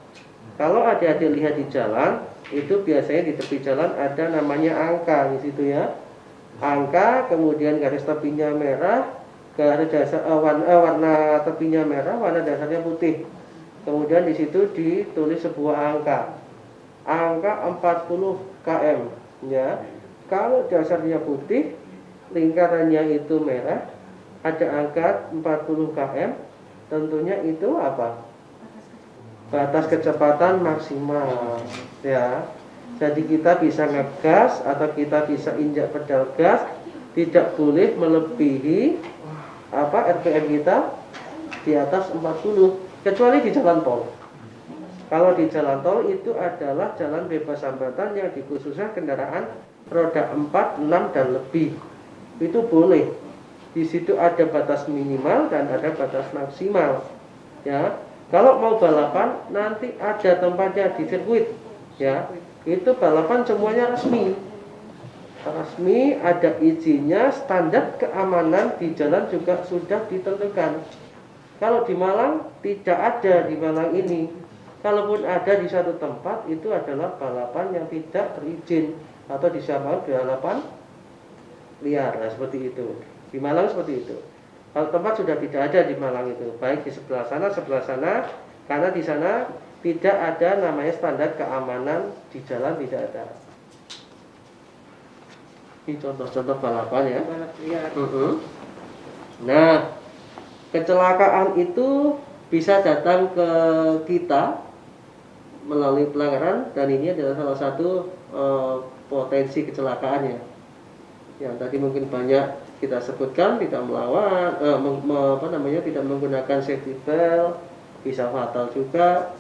Kalau adik-adik lihat di jalan, itu biasanya di tepi jalan ada namanya angka di situ ya. Angka, kemudian garis tepinya merah, garis dasar warna tepinya merah, warna dasarnya putih. Kemudian di situ ditulis sebuah angka 40 km ya. Kalau dasarnya putih, lingkarannya itu merah, ada angka 40 km, tentunya itu apa? Batas kecepatan maksimal ya. Jadi kita bisa ngegas atau kita bisa injak pedal gas, tidak boleh melebihi RPM kita di atas 40, kecuali di jalan tol. Kalau di jalan tol itu adalah jalan bebas hambatan yang dikhususkan kendaraan roda 4, 6 dan lebih. Itu boleh. Di situ ada batas minimal dan ada batas maksimal. Ya. Kalau mau balapan nanti ada tempatnya di sirkuit. Ya. Itu balapan semuanya resmi. Resmi, ada izinnya, standar keamanan di jalan juga sudah ditentukan. Kalau di Malang tidak ada di Malang ini. Kalaupun ada di satu tempat, itu adalah balapan yang tidak berizin atau disamakan balapan liar, seperti itu. Di Malang seperti itu. Kalau tempat sudah tidak ada di Malang itu, baik di sebelah sana, karena di sana tidak ada namanya standar keamanan di jalan, tidak ada. Ini contoh-contoh balapan ya. Nah, kecelakaan itu bisa datang ke kita melalui pelanggaran, dan ini adalah salah satu potensi kecelakaan ya. Yang tadi mungkin banyak kita sebutkan, tidak melawan, tidak menggunakan safety belt, bisa fatal juga.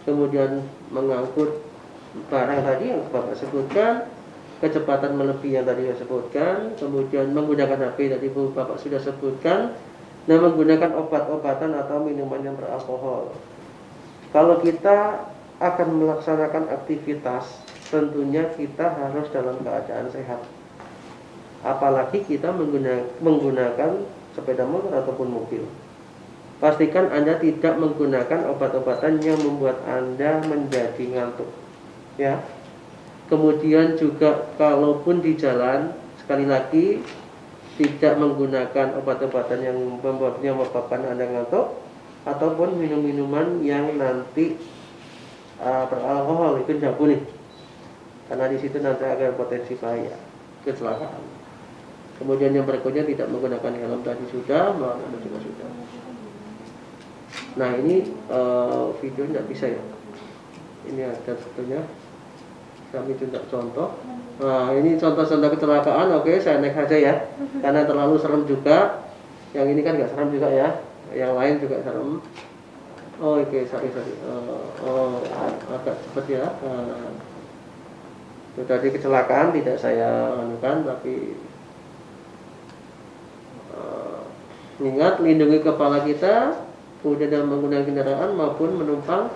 Kemudian mengangkut barang tadi yang Bapak sebutkan, kecepatan melebihi yang tadi saya sebutkan, kemudian menggunakan HP tadi Bapak sudah sebutkan, dan menggunakan obat-obatan atau minuman yang beralkohol. Kalau kita akan melaksanakan aktivitas, tentunya kita harus dalam keadaan sehat. Apalagi kita menggunakan sepeda motor ataupun mobil. pastikan Anda tidak menggunakan obat-obatan yang membuat Anda menjadi ngantuk, ya. Kemudian juga kalaupun di jalan, sekali lagi tidak menggunakan obat-obatan yang menyebabkan Anda ngantuk, ataupun minum-minuman yang nanti beralkohol, itu tidak boleh, karena di situ nanti akan potensi bahaya kecelakaan. Kemudian yang berikutnya tidak menggunakan helm tadi sudah, melawan juga sudah. Nah ini video tidak bisa ya. Ini ada sebetulnya. Kami tidak contoh. Nah ini contoh-contoh kecelakaan. Oke, saya next aja ya. Karena terlalu serem juga. Yang ini kan nggak serem juga ya. Yang lain juga serem. Oh oke, sorry. Agak cepat ya. Itu tadi kecelakaan tidak saya anukan, tapi ingat lindungi kepala kita. Kemudian dalam menggunakan kendaraan maupun menumpang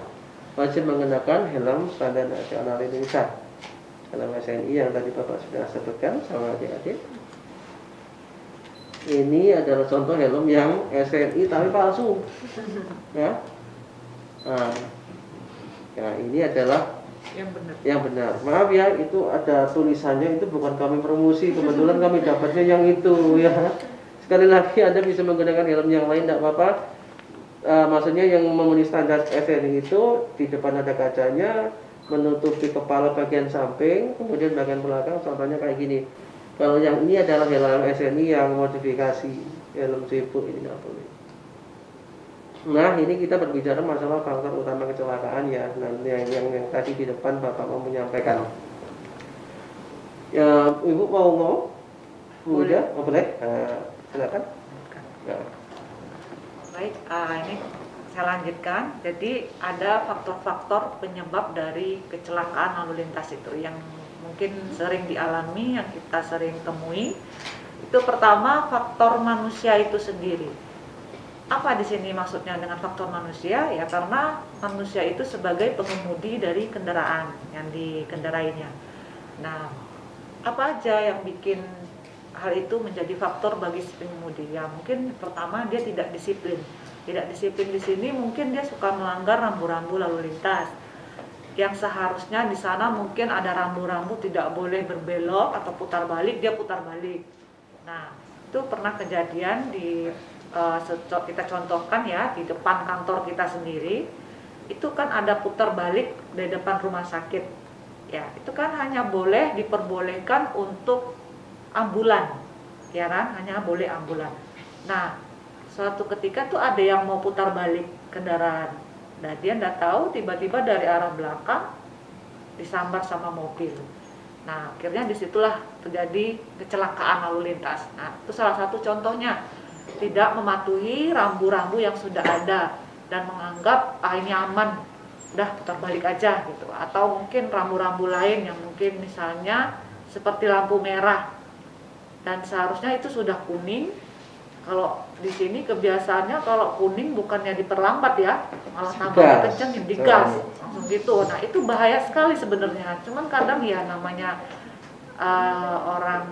wajib mengenakan helm standar nasional Indonesia, helm SNI yang tadi Bapak sudah sebutkan sama adik-adik. Ini adalah contoh helm yang SNI tapi palsu, ya. Nah, ini adalah yang benar. Maaf ya, itu ada tulisannya, itu bukan kami promosi, kebetulan kami dapatnya yang itu ya. Sekali lagi Anda bisa menggunakan helm yang lain tidak apa-apa. Maksudnya yang memenuhi standar SNI itu di depan ada kacanya, menutupi kepala bagian samping, kemudian bagian belakang, contohnya kayak gini. Kalau yang ini adalah helm SNI yang modifikasi, helm Zebuk, ini tidak boleh. Nah ini kita berbicara masalah faktor utama kecelakaan ya. Nah yang tadi di depan Bapak mau menyampaikan. Ya Ibu mau ngomong? Boleh. Boleh. Silakan. Ya. Baik, ini saya lanjutkan. Jadi ada faktor-faktor penyebab dari kecelakaan lalu lintas itu yang mungkin sering dialami, yang kita sering temui. Itu pertama faktor manusia itu sendiri. Apa di sini maksudnya dengan faktor manusia? Ya karena manusia itu sebagai pengemudi dari kendaraan yang dikendarainya. Nah, apa aja yang bikin hal itu menjadi faktor bagi si pengemudi? Ya mungkin pertama dia tidak disiplin. Tidak disiplin di sini mungkin dia suka melanggar rambu-rambu lalu lintas. Yang seharusnya di sana mungkin ada rambu-rambu tidak boleh berbelok atau putar balik, dia putar balik. Nah, itu pernah kejadian di kita contohkan ya di depan kantor kita sendiri. Itu kan ada putar balik di depan rumah sakit. Ya, itu kan hanya boleh diperbolehkan untuk ambulan, ya kan, hanya boleh ambulan. Nah, suatu ketika tuh ada yang mau putar balik kendaraan, nah dia nggak tahu tiba-tiba dari arah belakang disambar sama mobil. Nah, akhirnya disitulah terjadi kecelakaan lalu lintas. Nah, itu salah satu contohnya, tidak mematuhi rambu-rambu yang sudah ada dan menganggap ini aman, udah putar balik aja gitu. Atau mungkin rambu-rambu lain yang mungkin misalnya seperti lampu merah dan seharusnya itu sudah kuning. Kalau di sini kebiasaannya kalau kuning bukannya diperlambat ya, malah tambah kenceng digas langsung gitu. Nah itu bahaya sekali sebenarnya. Cuman kadang ya namanya orang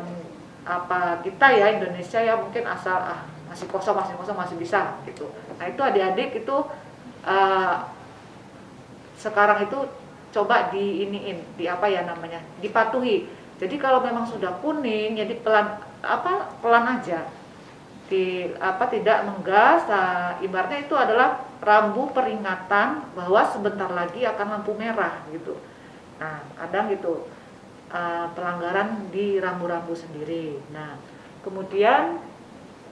kita ya Indonesia ya mungkin asal masih kosong masih bisa gitu. Nah itu adik-adik itu sekarang itu coba dipatuhi. Jadi kalau memang sudah kuning, jadi pelan aja, tidak menggas. Ibaratnya itu adalah rambu peringatan bahwa sebentar lagi akan lampu merah gitu. Nah kadang gitu pelanggaran di rambu-rambu sendiri. Nah kemudian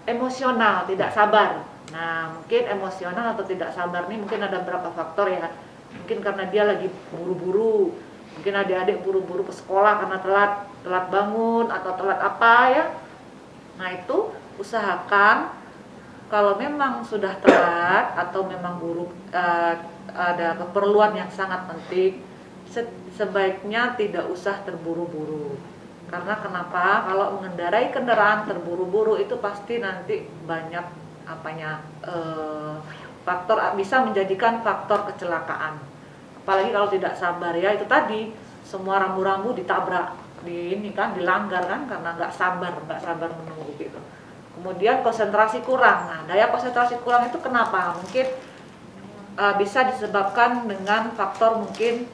emosional, tidak sabar. Nah mungkin emosional atau tidak sabar nih mungkin ada beberapa faktor ya. Mungkin karena dia lagi buru-buru. Mungkin adik-adik buru-buru ke sekolah karena telat bangun atau telat apa ya. Nah itu usahakan kalau memang sudah telat atau memang ada keperluan yang sangat penting, sebaiknya tidak usah terburu-buru. Karena kenapa? Kalau mengendarai kendaraan terburu-buru itu pasti nanti banyak faktor bisa menjadikan faktor kecelakaan. Apalagi kalau tidak sabar ya, itu tadi semua rambu-rambu ditabrak, dilanggar kan karena nggak sabar menunggu gitu. Kemudian konsentrasi kurang. Nah, daya konsentrasi kurang itu kenapa? Mungkin bisa disebabkan dengan faktor mungkin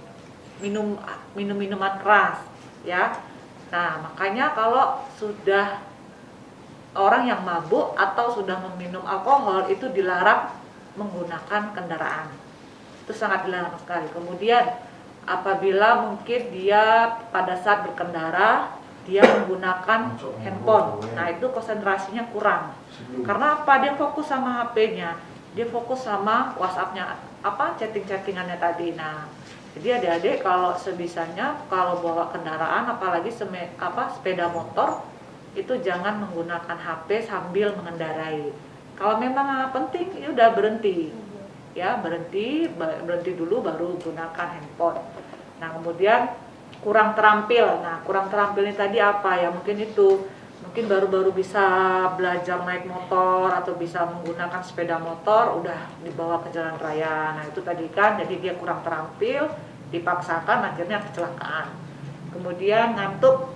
minuman keras, ya. Nah, makanya kalau sudah orang yang mabuk atau sudah meminum alkohol itu dilarang menggunakan kendaraan. Itu sangat dilarang sekali. Kemudian apabila mungkin dia pada saat berkendara dia menggunakan handphone, nah itu konsentrasinya kurang. Karena apa? Dia fokus sama HP-nya, dia fokus sama WhatsApp-nya, chatting-chattingannya tadi. Nah, jadi adik-adik kalau sebisanya kalau bawa kendaraan, apalagi sepeda motor, itu jangan menggunakan HP sambil mengendarai. Kalau memang penting, ya udah berhenti, ya berhenti dulu baru gunakan handphone. Nah, kemudian kurang terampil. Nah, kurang terampil ini tadi apa ya? Mungkin baru-baru bisa belajar naik motor atau bisa menggunakan sepeda motor, udah dibawa ke jalan raya. Nah, itu tadi kan, jadi dia kurang terampil, dipaksakan akhirnya kecelakaan. Kemudian ngantuk,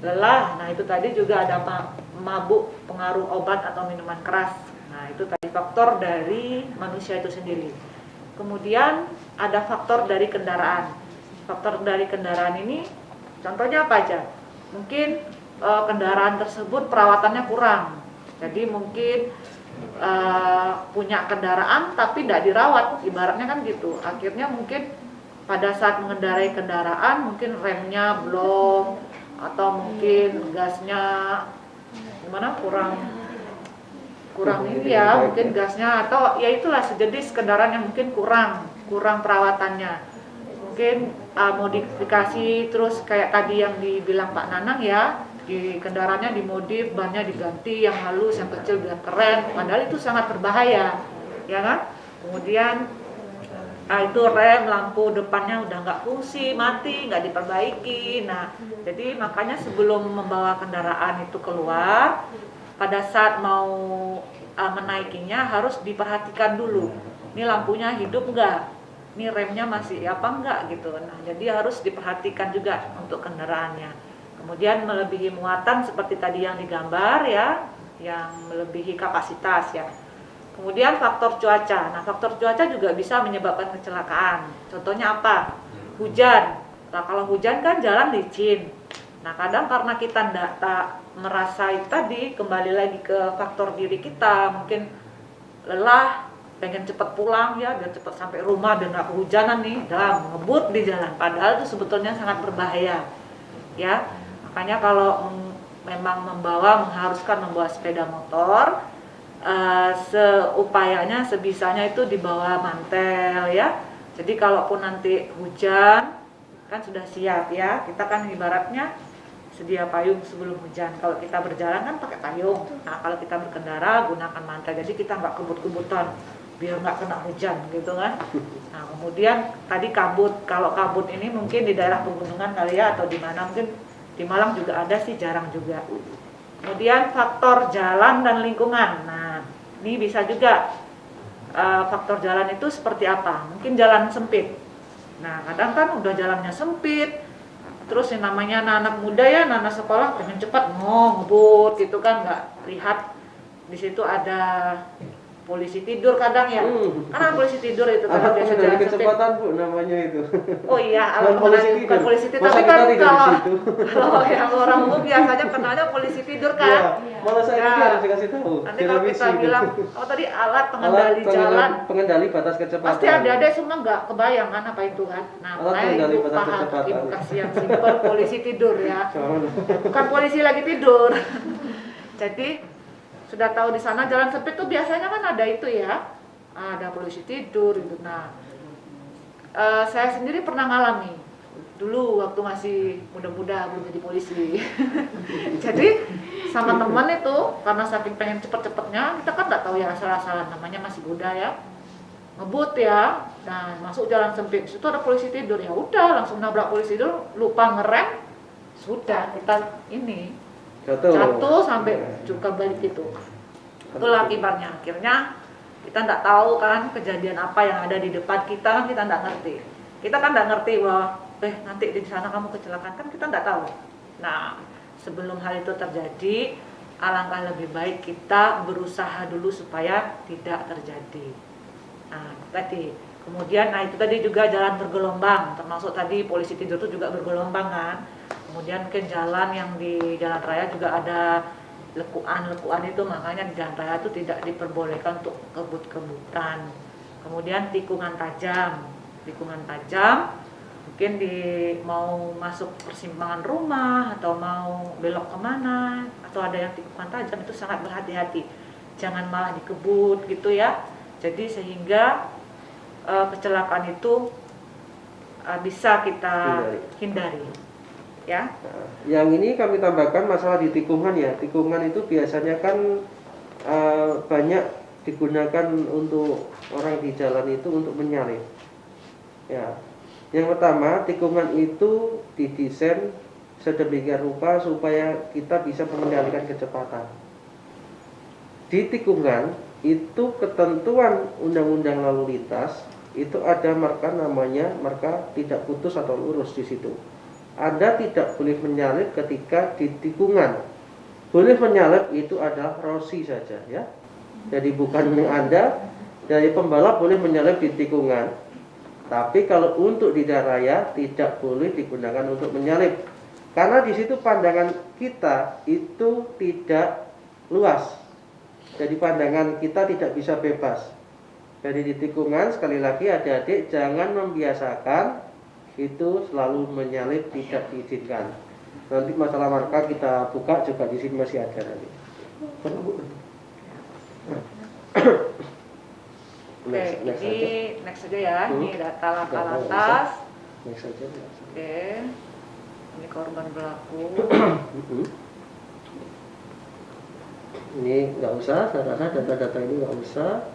lelah. Nah, itu tadi juga ada mabuk, pengaruh obat atau minuman keras. Nah, itu tadi faktor dari manusia itu sendiri. Kemudian ada faktor dari kendaraan. Faktor dari kendaraan ini contohnya apa aja? Mungkin kendaraan tersebut perawatannya kurang. Jadi mungkin punya kendaraan tapi tidak dirawat, ibaratnya kan gitu. Akhirnya mungkin pada saat mengendarai kendaraan mungkin remnya belum, atau mungkin gasnya gimana kurang ini ya, mungkin gasnya, atau ya itulah sejenis kendaraan yang mungkin kurang perawatannya. Mungkin modifikasi, terus kayak tadi yang dibilang Pak Nanang ya, di kendaraannya dimodif, bannya diganti yang halus, yang kecil biar keren, padahal itu sangat berbahaya, ya kan? Kemudian itu rem, lampu depannya udah nggak fungsi, mati, nggak diperbaiki. Nah, jadi makanya sebelum membawa kendaraan itu keluar, pada saat mau menaikinya harus diperhatikan dulu. Ini lampunya hidup nggak? Ini remnya masih apa enggak gitu. Nah, jadi harus diperhatikan juga untuk kendaraannya. Kemudian melebihi muatan seperti tadi yang digambar ya, yang melebihi kapasitas ya. Kemudian faktor cuaca. Nah, faktor cuaca juga bisa menyebabkan kecelakaan. Contohnya apa? Hujan. Nah, kalau hujan kan jalan licin. Nah, kadang karena kita tak merasa itu tadi, kembali lagi ke faktor diri kita, mungkin lelah, pengen cepat pulang ya, biar cepat sampai rumah dan nggak kehujanan nih, dalam ngebut di jalan. Padahal itu sebetulnya sangat berbahaya, ya. Makanya kalau memang mengharuskan membawa sepeda motor, seupayanya, sebisanya itu dibawa mantel ya. Jadi kalaupun nanti hujan, kan sudah siap ya. Kita kan ibaratnya sedia payung sebelum hujan. Kalau kita berjalan kan pakai payung. Nah, kalau kita berkendara gunakan mantel. Jadi kita nggak kebut-kebutan, biar nggak kena hujan gitu kan. Nah, kemudian tadi kabut. Kalau kabut ini mungkin di daerah pegunungan kali ya, atau di mana, mungkin di Malang juga ada sih, jarang juga. Kemudian faktor jalan dan lingkungan. Nah, ini bisa juga faktor jalan itu seperti apa? Mungkin jalan sempit. Nah, kadang kan udah jalannya sempit, terus yang namanya anak-anak muda ya, anak sekolah pengen cepat ngebut gitu kan, nggak lihat di situ ada polisi tidur kadang ya. Karena polisi tidur itu kadang biasa jalan kecepatan Bu namanya itu. Oh iya, bukan polisi tidur. Masa Tapi kan kita kalau yang orang umum biasanya kenalnya polisi tidur kan. Ya, malah saya ini harus dikasih tahu. Nanti kalau kita bilang, tadi alat pengendali jalan, pengendali batas kecepatan. pasti adik-adik semua nggak kebayang kan apa itu kan. Nah, makanya ibu paham, ibu kasih yang simpel, polisi tidur ya. Bukan polisi lagi tidur. Jadi sudah tahu di sana jalan sempit tuh biasanya kan ada itu ya, ada polisi tidur gitu. Nah, saya sendiri pernah ngalami dulu waktu masih muda-muda belum jadi polisi. Jadi sama teman itu, karena saking pengen cepet-cepetnya, kita kan nggak tahu ya asal-asalan, namanya masih muda ya, ngebut ya. Nah, masuk jalan sempit, situ ada polisi tidur, ya udah langsung nabrak polisi tidur, lupa ngerem, sudah kita ini jatuh sampai juga balik itu. Itulah akibatnya. Akhirnya kita nggak tahu kan kejadian apa yang ada di depan kita, kan kita nggak ngerti. Kita kan nggak ngerti bahwa nanti di sana kamu kecelakaan, kan kita nggak tahu. Nah, sebelum hal itu terjadi, alangkah lebih baik kita berusaha dulu supaya tidak terjadi. Nah, tadi kemudian, nah itu tadi juga jalan bergelombang, termasuk tadi polisi tidur itu juga bergelombang kan. Kemudian mungkin jalan yang di jalan raya juga ada lekuan itu, makanya di jalan raya itu tidak diperbolehkan untuk kebut-kebutan. Kemudian tikungan tajam, mungkin mau masuk persimpangan rumah atau mau belok kemana atau ada yang tikungan tajam itu sangat berhati-hati, jangan malah dikebut gitu ya. Jadi sehingga kecelakaan itu bisa kita hindari. Ya. Nah, yang ini kami tambahkan masalah di tikungan ya. Tikungan itu biasanya kan banyak digunakan untuk orang di jalan itu untuk menyalip. Ya. Yang pertama, tikungan itu didesain sedemikian rupa supaya kita bisa mengendalikan kecepatan. Di tikungan itu ketentuan undang-undang lalu lintas itu ada marka namanya marka tidak putus atau lurus di situ. Anda tidak boleh menyalip ketika di tikungan. Boleh menyalip itu adalah Rossi saja ya. Jadi bukan Anda dari pembalap boleh menyalip di tikungan. Tapi kalau untuk di daerah raya tidak boleh digunakan untuk menyalip. Karena di situ pandangan kita itu tidak luas. Jadi pandangan kita tidak bisa bebas. Jadi di tikungan sekali lagi adik-adik jangan membiasakan itu selalu menyalip, tidak diizinkan. Nanti masalah marka kita buka juga di sini masih ada nanti. Next saja ya. Ini data laka lantas. Next saja. Oke. Ini korban berlaku. Ini nggak usah, saya rasa data-data ini nggak usah.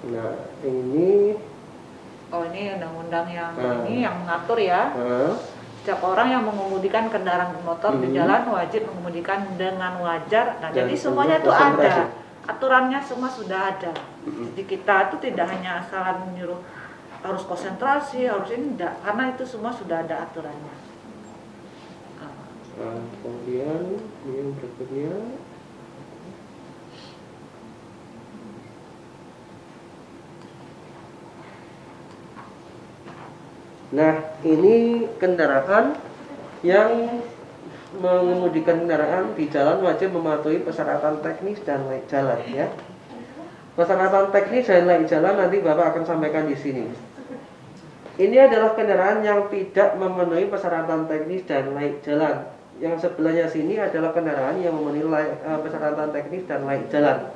Nah ini. Oh ini undang-undang yang ini yang mengatur ya. Setiap orang yang mengemudikan kendaraan bermotor di jalan wajib mengemudikan dengan wajar. Nah, jadi semuanya itu ada. Aturannya semua sudah ada. Jadi kita itu tidak hanya asal menyuruh harus konsentrasi, harus ini enggak, karena itu semua sudah ada aturannya. Kemudian yang berikutnya. Nah, ini kendaraan yang mengemudikan kendaraan di jalan wajib mematuhi persyaratan teknis dan laik jalan ya. Persyaratan teknis dan laik jalan nanti Bapak akan sampaikan di sini. Ini adalah kendaraan yang tidak memenuhi persyaratan teknis dan laik jalan. Yang sebelahnya sini adalah kendaraan yang memenuhi persyaratan teknis dan laik jalan.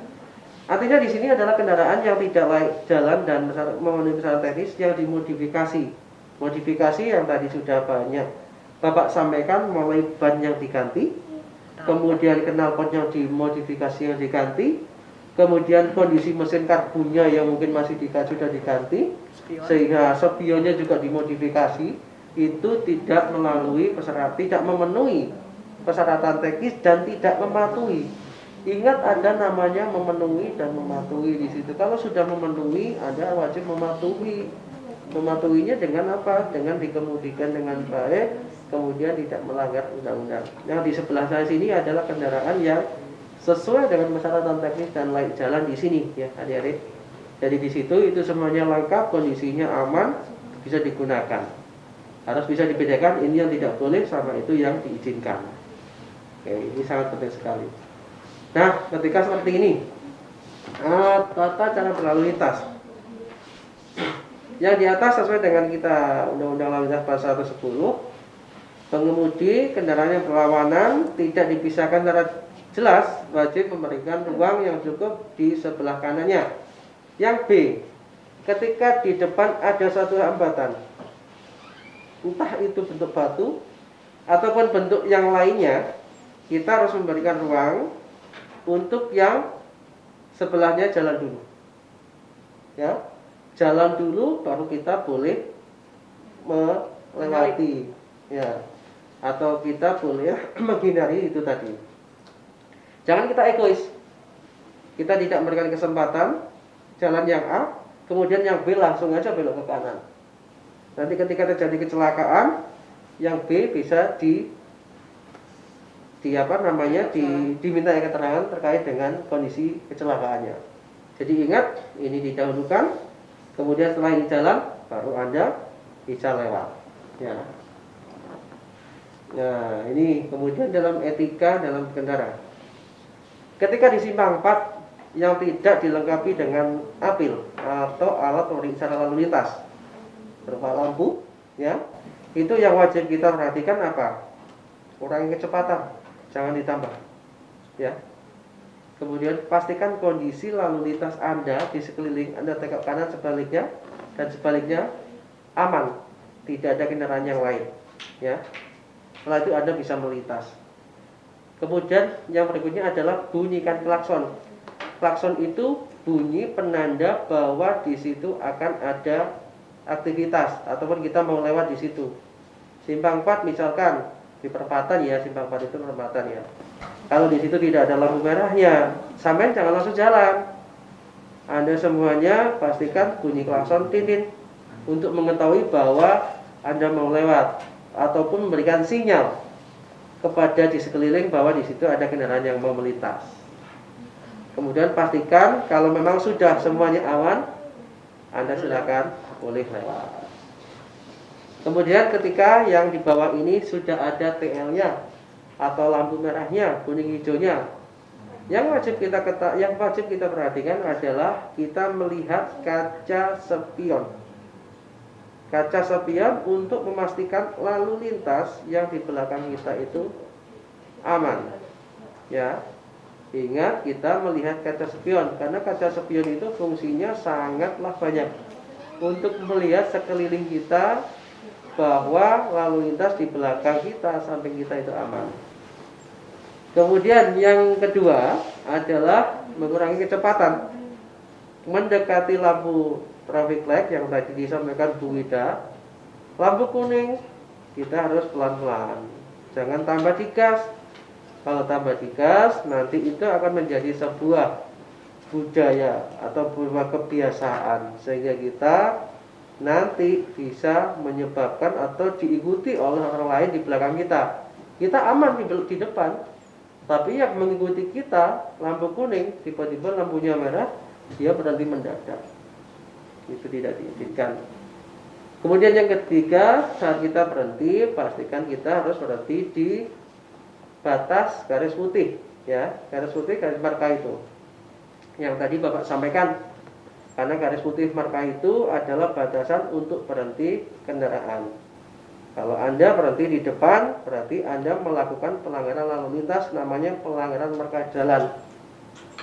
Artinya di sini adalah kendaraan yang tidak laik jalan dan memenuhi persyaratan teknis yang dimodifikasi. Modifikasi yang tadi sudah banyak Bapak sampaikan, mulai ban yang diganti, kemudian knalpot yang dimodifikasi yang diganti, kemudian kondisi mesin karbonnya yang mungkin masih sudah diganti, sehingga spionnya juga dimodifikasi. Itu tidak memenuhi persyaratan teknis dan tidak mematuhi. Ingat ada namanya memenuhi dan mematuhi di situ. Kalau sudah memenuhi, Anda wajib mematuhi. Mematuhinya dengan apa? Dengan dikemudikan dengan baik, kemudian tidak melanggar undang-undang. Yang di sebelah saya sini adalah kendaraan yang sesuai dengan persyaratan teknis dan laik jalan di sini ya adik-adik. Jadi di situ itu semuanya lengkap, kondisinya aman, bisa digunakan. Harus bisa dibedakan ini yang tidak boleh sama itu yang diizinkan. Oke, ini sangat penting sekali. Nah, ketika seperti ini, tata cara berlalu lintas. Yang di atas sesuai dengan kita Undang-Undang Lalu Lintas Pasal 110, pengemudi kendaraan yang berlawanan tidak dipisahkan secara jelas, wajib memberikan ruang yang cukup di sebelah kanannya. Yang B, ketika di depan ada suatu hambatan, entah itu bentuk batu ataupun bentuk yang lainnya, kita harus memberikan ruang untuk yang sebelahnya jalan dulu. Ya. Jalan dulu baru kita boleh melewati ya, atau kita boleh menghindari itu tadi. Jangan kita egois. Kita tidak memberikan kesempatan jalan yang A, kemudian yang B langsung aja belok ke kanan. Nanti ketika terjadi kecelakaan, yang B bisa diminta keterangan terkait dengan kondisi kecelakaannya. Jadi ingat, ini didahulukan, kemudian setelah ini jalan baru Anda bisa lewat. Ya. Nah, ini kemudian dalam etika dalam berkendara. Ketika di simpang 4 yang tidak dilengkapi dengan apil atau alat pemeriksa lalu lintas berupa lampu, ya, itu yang wajib kita perhatikan apa? Kurangi kecepatan, jangan ditambah, ya. Kemudian pastikan kondisi lalu lintas Anda di sekeliling Anda, tegak kanan sebaliknya dan sebaliknya aman, tidak ada kendaraan yang lain, ya. Setelah itu Anda bisa melintas. Kemudian yang berikutnya adalah bunyikan klakson. Klakson itu bunyi penanda bahwa di situ akan ada aktivitas ataupun kita mau lewat di situ. Simpang 4 misalkan di perempatan, ya, simpang 4 itu perempatan, ya. Kalau di situ tidak ada lampu merahnya, sampean jangan langsung jalan. Anda semuanya pastikan bunyi klakson tintin untuk mengetahui bahwa Anda mau lewat ataupun memberikan sinyal kepada di sekeliling bahwa di situ ada kendaraan yang mau melintas. Kemudian pastikan kalau memang sudah semuanya aman, Anda silakan boleh lewat. Kemudian ketika yang di bawah ini sudah ada TL-nya atau lampu merahnya, kuning hijaunya, yang wajib kita perhatikan adalah kita melihat kaca spion. Kaca spion untuk memastikan lalu lintas yang di belakang kita itu aman, ya. Ingat, kita melihat kaca spion karena kaca spion itu fungsinya sangatlah banyak untuk melihat sekeliling kita bahwa lalu lintas di belakang kita, samping kita itu aman. Kemudian yang kedua adalah mengurangi kecepatan, mendekati lampu traffic light yang tadi disampaikan Bu Wida. Lampu kuning kita harus pelan-pelan, jangan tambah digas. Kalau tambah digas nanti itu akan menjadi sebuah budaya atau sebuah kebiasaan sehingga kita nanti bisa menyebabkan atau diikuti oleh orang lain di belakang kita. Kita aman di depan, tapi yang mengikuti kita lampu kuning, tiba-tiba lampunya merah, dia berhenti mendadak. Itu tidak diizinkan. Kemudian yang ketiga, saat kita berhenti, pastikan kita harus berhenti di batas garis putih, ya, garis putih, garis marka itu yang tadi Bapak sampaikan. Karena garis putih marka itu adalah batasan untuk berhenti kendaraan. Kalau Anda berhenti di depan, berarti Anda melakukan pelanggaran lalu lintas, namanya pelanggaran marka jalan.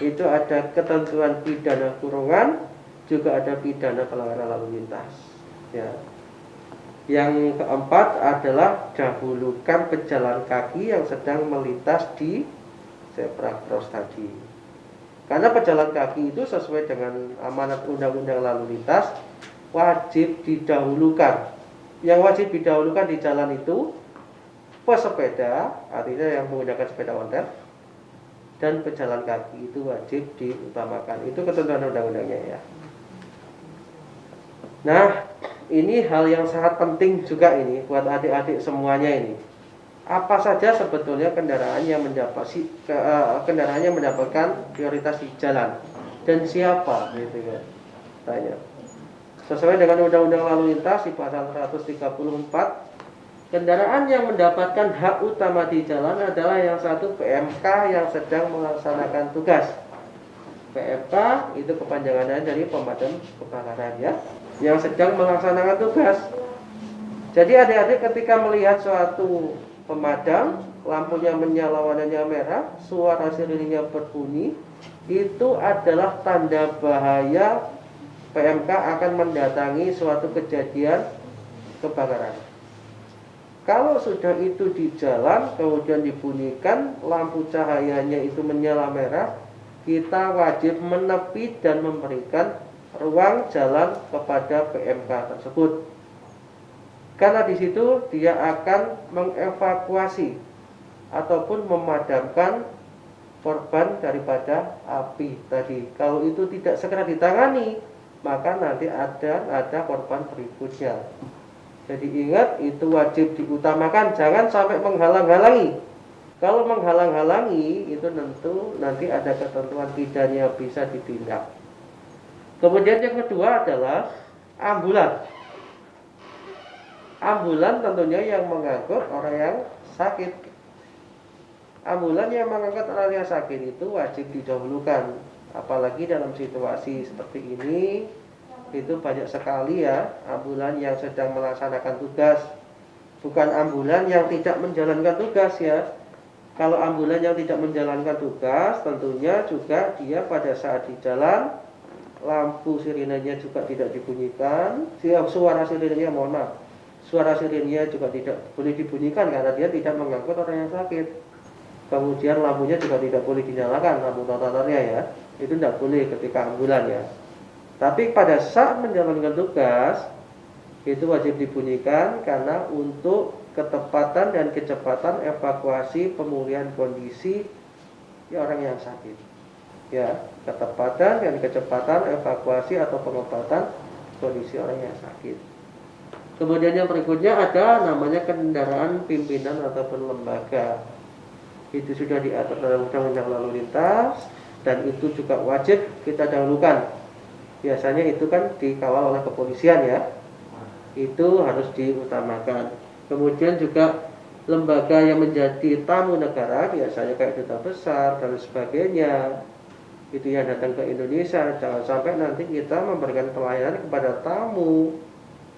Itu ada ketentuan pidana kurungan, juga ada pidana pelanggaran lalu lintas, ya. Yang keempat adalah dahulukan pejalan kaki yang sedang melintas di zebra cross tadi. Karena pejalan kaki itu sesuai dengan amanat undang-undang lalu lintas wajib didahulukan. Yang wajib didahulukan di jalan itu pesepeda, artinya yang menggunakan sepeda ontel, dan pejalan kaki itu wajib diutamakan. Itu ketentuan undang-undangnya, ya. Nah, ini hal yang sangat penting juga ini buat adik-adik semuanya ini. Apa saja sebetulnya kendaraan yang mendapatkan prioritas di jalan dan siapa, gitu ya. Tanya. Sesuai dengan Undang-Undang Lalu Lintas di pasal 134, kendaraan yang mendapatkan hak utama di jalan adalah yang satu PMK yang sedang melaksanakan tugas. PMK itu kepanjangan dari pemadam kebakaran, ya, yang sedang melaksanakan tugas. Jadi adik-adik ketika melihat suatu pemadam, lampunya menyala warnanya merah, suara sirinenya berbunyi, itu adalah tanda bahaya PMK akan mendatangi suatu kejadian kebakaran. Kalau sudah itu di jalan, kemudian dibunyikan lampu cahayanya itu menyala merah, kita wajib menepi dan memberikan ruang jalan kepada PMK tersebut. Karena di situ dia akan mengevakuasi ataupun memadamkan korban daripada api tadi. Kalau itu tidak segera ditangani, maka nanti ada korban berikutnya. Jadi ingat, itu wajib diutamakan, jangan sampai menghalang-halangi. Kalau menghalang-halangi itu tentu nanti ada ketentuan pidana bisa ditindak. Kemudian yang kedua adalah ambulan. Ambulan tentunya yang mengangkut orang yang sakit. Ambulan yang mengangkut orang yang sakit itu wajib didahulukan. Apalagi dalam situasi seperti ini, itu banyak sekali ya ambulan yang sedang melaksanakan tugas. Bukan ambulan yang tidak menjalankan tugas ya. Kalau ambulan yang tidak menjalankan tugas, tentunya juga dia pada saat di jalan, lampu sirenenya juga tidak dibunyikan, suara sirenenya mohon maaf, suara sirenenya juga tidak boleh dibunyikan karena dia tidak mengangkut orang yang sakit. Kemudian lampunya juga tidak boleh dinyalakan, lampu totalnya ya, itu tidak boleh ketika ambulan ya. Tapi pada saat menjalankan tugas, itu wajib dibunyikan karena untuk ketepatan dan kecepatan evakuasi pemulihan kondisi orang yang sakit. Ya, ketepatan dan kecepatan evakuasi atau pengobatan kondisi orang yang sakit. Kemudian yang berikutnya ada namanya kendaraan pimpinan ataupun lembaga. Itu sudah diatur dalam Undang-Undang Lalu Lintas dan itu juga wajib kita dahulukan. Biasanya itu kan dikawal oleh kepolisian ya. Itu harus diutamakan. Kemudian juga lembaga yang menjadi tamu negara, biasanya kayak duta besar dan sebagainya, itu yang datang ke Indonesia, jangan sampai nanti kita memberikan pelayanan kepada tamu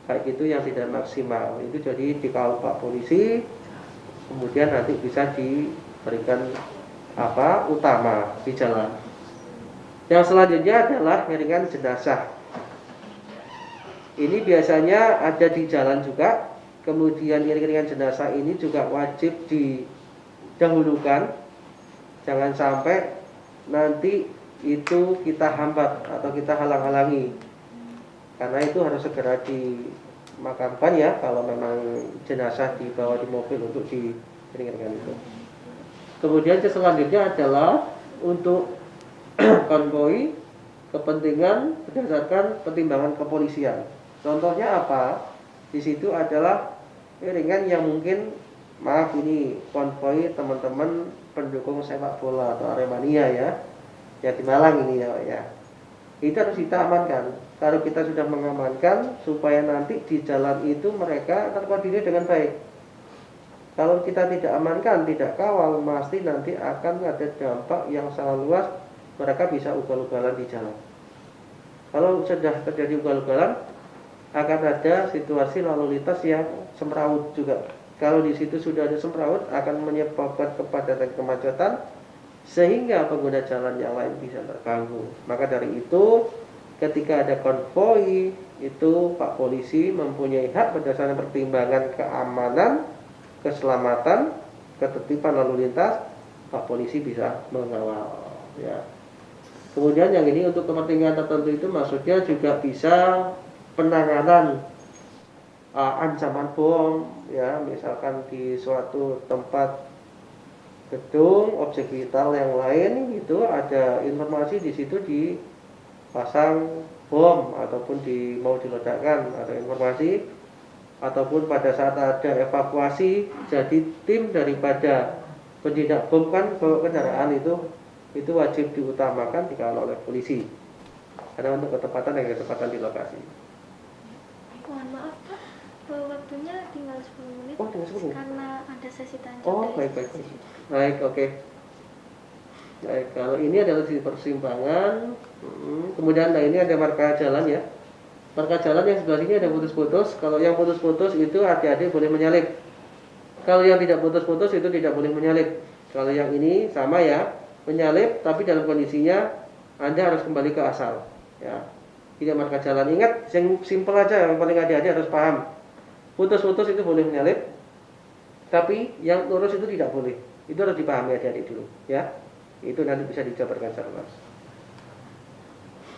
kayak gitu yang tidak maksimal. Itu jadi dikawal Pak Polisi, kemudian nanti bisa diberikan utama di jalan. Yang selanjutnya adalah iringan jenazah. Ini biasanya ada di jalan juga. Kemudian iring-iringan jenazah ini juga wajib didahulukan. Jangan sampai nanti itu kita hambat atau kita halang-halangi. Karena itu harus segera dimakamkan ya kalau memang jenazah dibawa di mobil untuk diiring-iringkan itu. Kemudian selanjutnya adalah untuk konvoi kepentingan berdasarkan pertimbangan kepolisian. Contohnya apa? Di situ adalah iringan yang mungkin, maaf ini konvoi teman-teman pendukung sepak bola atau Aremania ya di Malang ini ya. Itu harus kita amankan. Kalau kita sudah mengamankan supaya nanti di jalan itu mereka terkoordinir dengan baik. Kalau kita tidak amankan, tidak kawal, pasti nanti akan ada dampak yang sangat luas. Mereka bisa ugal-ugalan di jalan. Kalau sudah terjadi ugal-ugalan, akan ada situasi lalu lintas yang semrawut juga. Kalau di situ sudah ada semrawut, akan menyebabkan kepadatan kemacetan, sehingga pengguna jalan yang lain bisa terganggu. Maka dari itu, ketika ada konvoi, itu Pak Polisi mempunyai hak berdasarkan pertimbangan keamanan, keselamatan, ketertiban lalu lintas, Pak Polisi bisa mengawal. Ya. Kemudian yang ini untuk kepentingan tertentu itu maksudnya juga bisa penanganan ancaman bom ya, misalkan di suatu tempat gedung objek vital yang lain itu ada informasi di situ dipasang bom ataupun mau diledakkan atau informasi, ataupun pada saat ada evakuasi jadi tim daripada penjinak bom kan bawa kendaraan itu wajib diutamakan dikawal oleh polisi karena untuk ketepatan dan kecepatan di lokasi. Mohon maaf Pak, waktunya tinggal 10 menit. Oh, tinggal 10 menit. Karena ada sesi tanya. Oh, baik. Baik, oke. Baik, kalau ini adalah di persimpangan. Kemudian ini ada marka jalan ya. Marka jalan yang sebelah sini ada putus-putus. Kalau yang putus-putus itu adik-adik boleh menyalip. Kalau yang tidak putus-putus itu tidak boleh menyalip. Kalau yang ini sama ya, menyalip tapi dalam kondisinya Anda harus kembali ke asal ya. Tidak marka jalan. Ingat, yang simpel aja, yang paling adik-adik harus paham. Putus-putus itu boleh menyalip, tapi yang lurus itu tidak boleh. Itu harus dipahami adik-adik dulu ya. Itu nanti bisa dijabarkan secara luas.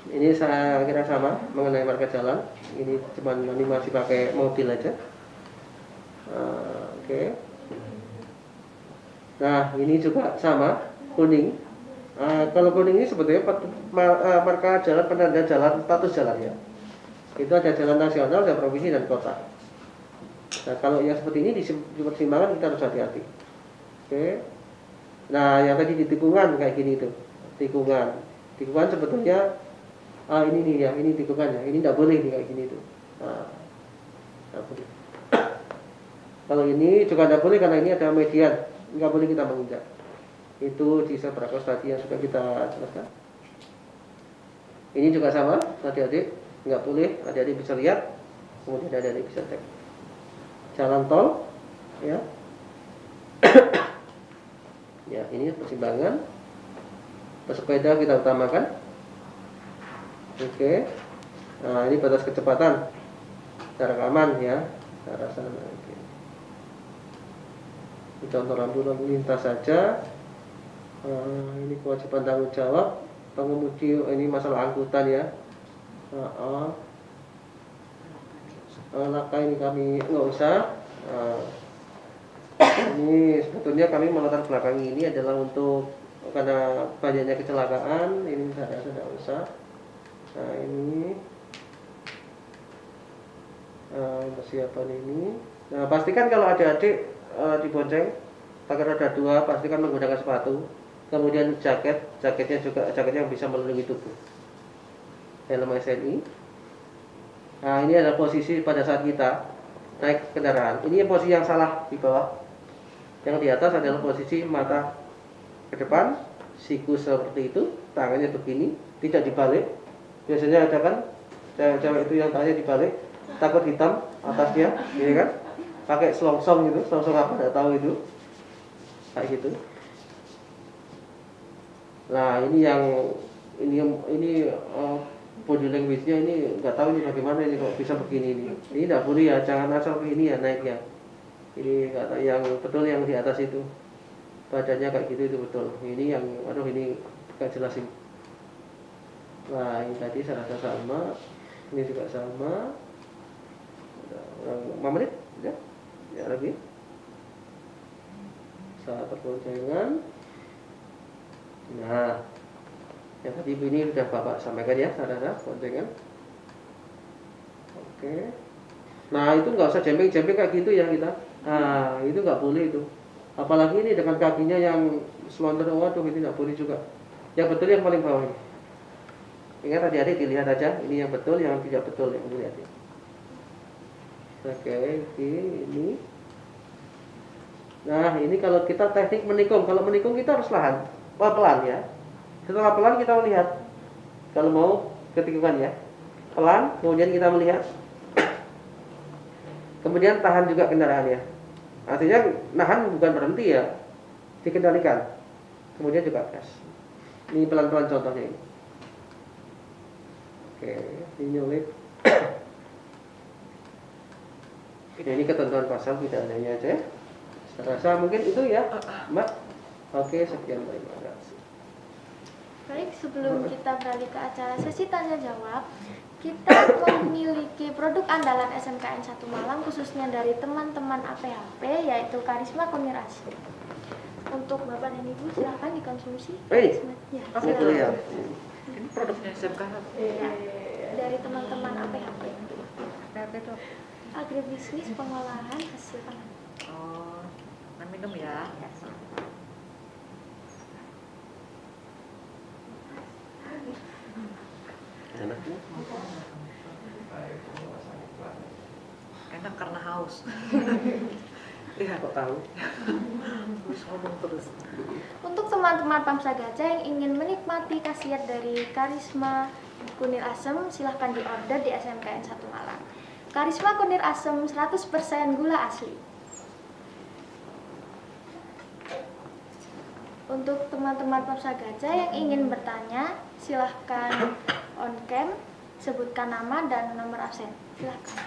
Ini saya kira sama mengenai marka jalan. Ini cuma animasi pakai mobil aja. Oke. Nah, ini juga sama, kuning. Kalau kuning ini sebetulnya marka jalan, penanda jalan, status jalan ya. Itu ada jalan nasional, ada provinsi dan kota. Nah, kalau yang seperti ini di persimpangan kita harus hati-hati. Oke. Nah, yang tadi di tikungan kayak gini tuh. Tikungan. Tikungan sebetulnya ini nih ya, ini tikungannya. Ini enggak boleh nih kayak gini tuh. Nah, enggak boleh. Kalau ini juga enggak boleh karena ini ada median. Enggak boleh kita menginjak. Itu di zebra cross tadi yang sudah kita jelaskan. Ini juga sama, adik-adik. Enggak boleh, adik-adik bisa lihat. Kemudian adik-adik bisa cek. Jalan tol, ya. Ya, ini persimpangan. Pesepeda kita utamakan. Oke. Nah, ini batas kecepatan. Jarak aman ya. Ke arah sana. Oke. Ini contoh lampu lalu lintas saja. Ini kewajiban tanggung jawab pengemudi. Ini masalah angkutan ya. Laka ini kami nggak usah. Ini sebetulnya kami melatar belakangi ini adalah untuk karena banyaknya kecelakaan. Ini saya rasa tidak usah. Nah ini persiapan ini. Nah pastikan kalau adik-adik dibonceng pakai roda 2, pastikan menggunakan sepatu. Kemudian jaketnya juga jaketnya yang bisa melindungi tubuh. Helm SNI. Nah ini adalah posisi pada saat kita naik kendaraan. Ini posisi yang salah di bawah. Yang di atas adalah posisi mata ke depan, siku seperti itu, tangannya begini, tidak dibalik. Biasanya ada kan cewek-cewek itu yang tangannya dibalik, takut hitam atasnya, ini kan? Pakai selongsong gitu, selongsong apa enggak tahu itu. Kayak gitu. Nah, ini body language-nya ini enggak tahu ini bagaimana ini kok bisa begini ini. Ini enggak boleh ya, jangan asal begini ya naiknya. Ini kata yang betul yang di atas itu badannya kayak gitu itu betul. Ini yang ini gak jelasin. Nah ini tadi saya rasa sama, ini juga sama. 5 menit ya lagi. Saat perboncengan. Nah yang tadi ini sudah Bapak sampaikan ya, saya rasa boncengan. Oke. Nah itu nggak usah jemping-jemping kayak gitu ya kita. Nah itu nggak boleh itu. Apalagi ini dengan kakinya yang selontor, waduh ini nggak boleh juga. Yang betul yang paling bawah ini. Ingat adik-adik dilihat aja, ini yang betul, yang tidak betul yang dilihat ya. Oke, ini. Nah ini kalau kita teknik menikung, kalau menikung kita harus pelan ya. Setelah pelan kita melihat. Kalau mau ketikungan ya, pelan, kemudian kita melihat. Kemudian tahan juga kendaraannya. Artinya nahan bukan berhenti ya, dikendalikan. Kemudian juga gas. Ini pelan-pelan contohnya ini. Oke, ini nyelip. Ini ketentuan pasal pidananya aja. Saya rasa mungkin itu ya, Mbak. Oke, sekian terima kasih. Baik, sebelum kita beralih ke acara sesi tanya jawab, kita memiliki produk andalan SMKN 1 Malang khususnya dari teman-teman APHP yaitu Karisma Kunir Asem. Untuk Bapak dan Ibu silakan dikonsumsi. Ya, silakan. ya. Ini produknya SMK. Ya, dari teman-teman APHP. Apa itu? Agribisnis pengolahan hasil pangan. Oh, minum ya. Enak karena haus. Lihat Kok tahu? terus ngomong terus. Untuk teman-teman Pamsa Gajah yang ingin menikmati khasiat dari Karisma Kunir Asem, silahkan diorder di SMKN 1 Malang. Karisma Kunir Asem 100% gula asli. Untuk teman-teman Pamsa Gajah yang ingin bertanya, silahkan on cam, sebutkan nama dan nomor absen. Silahkan.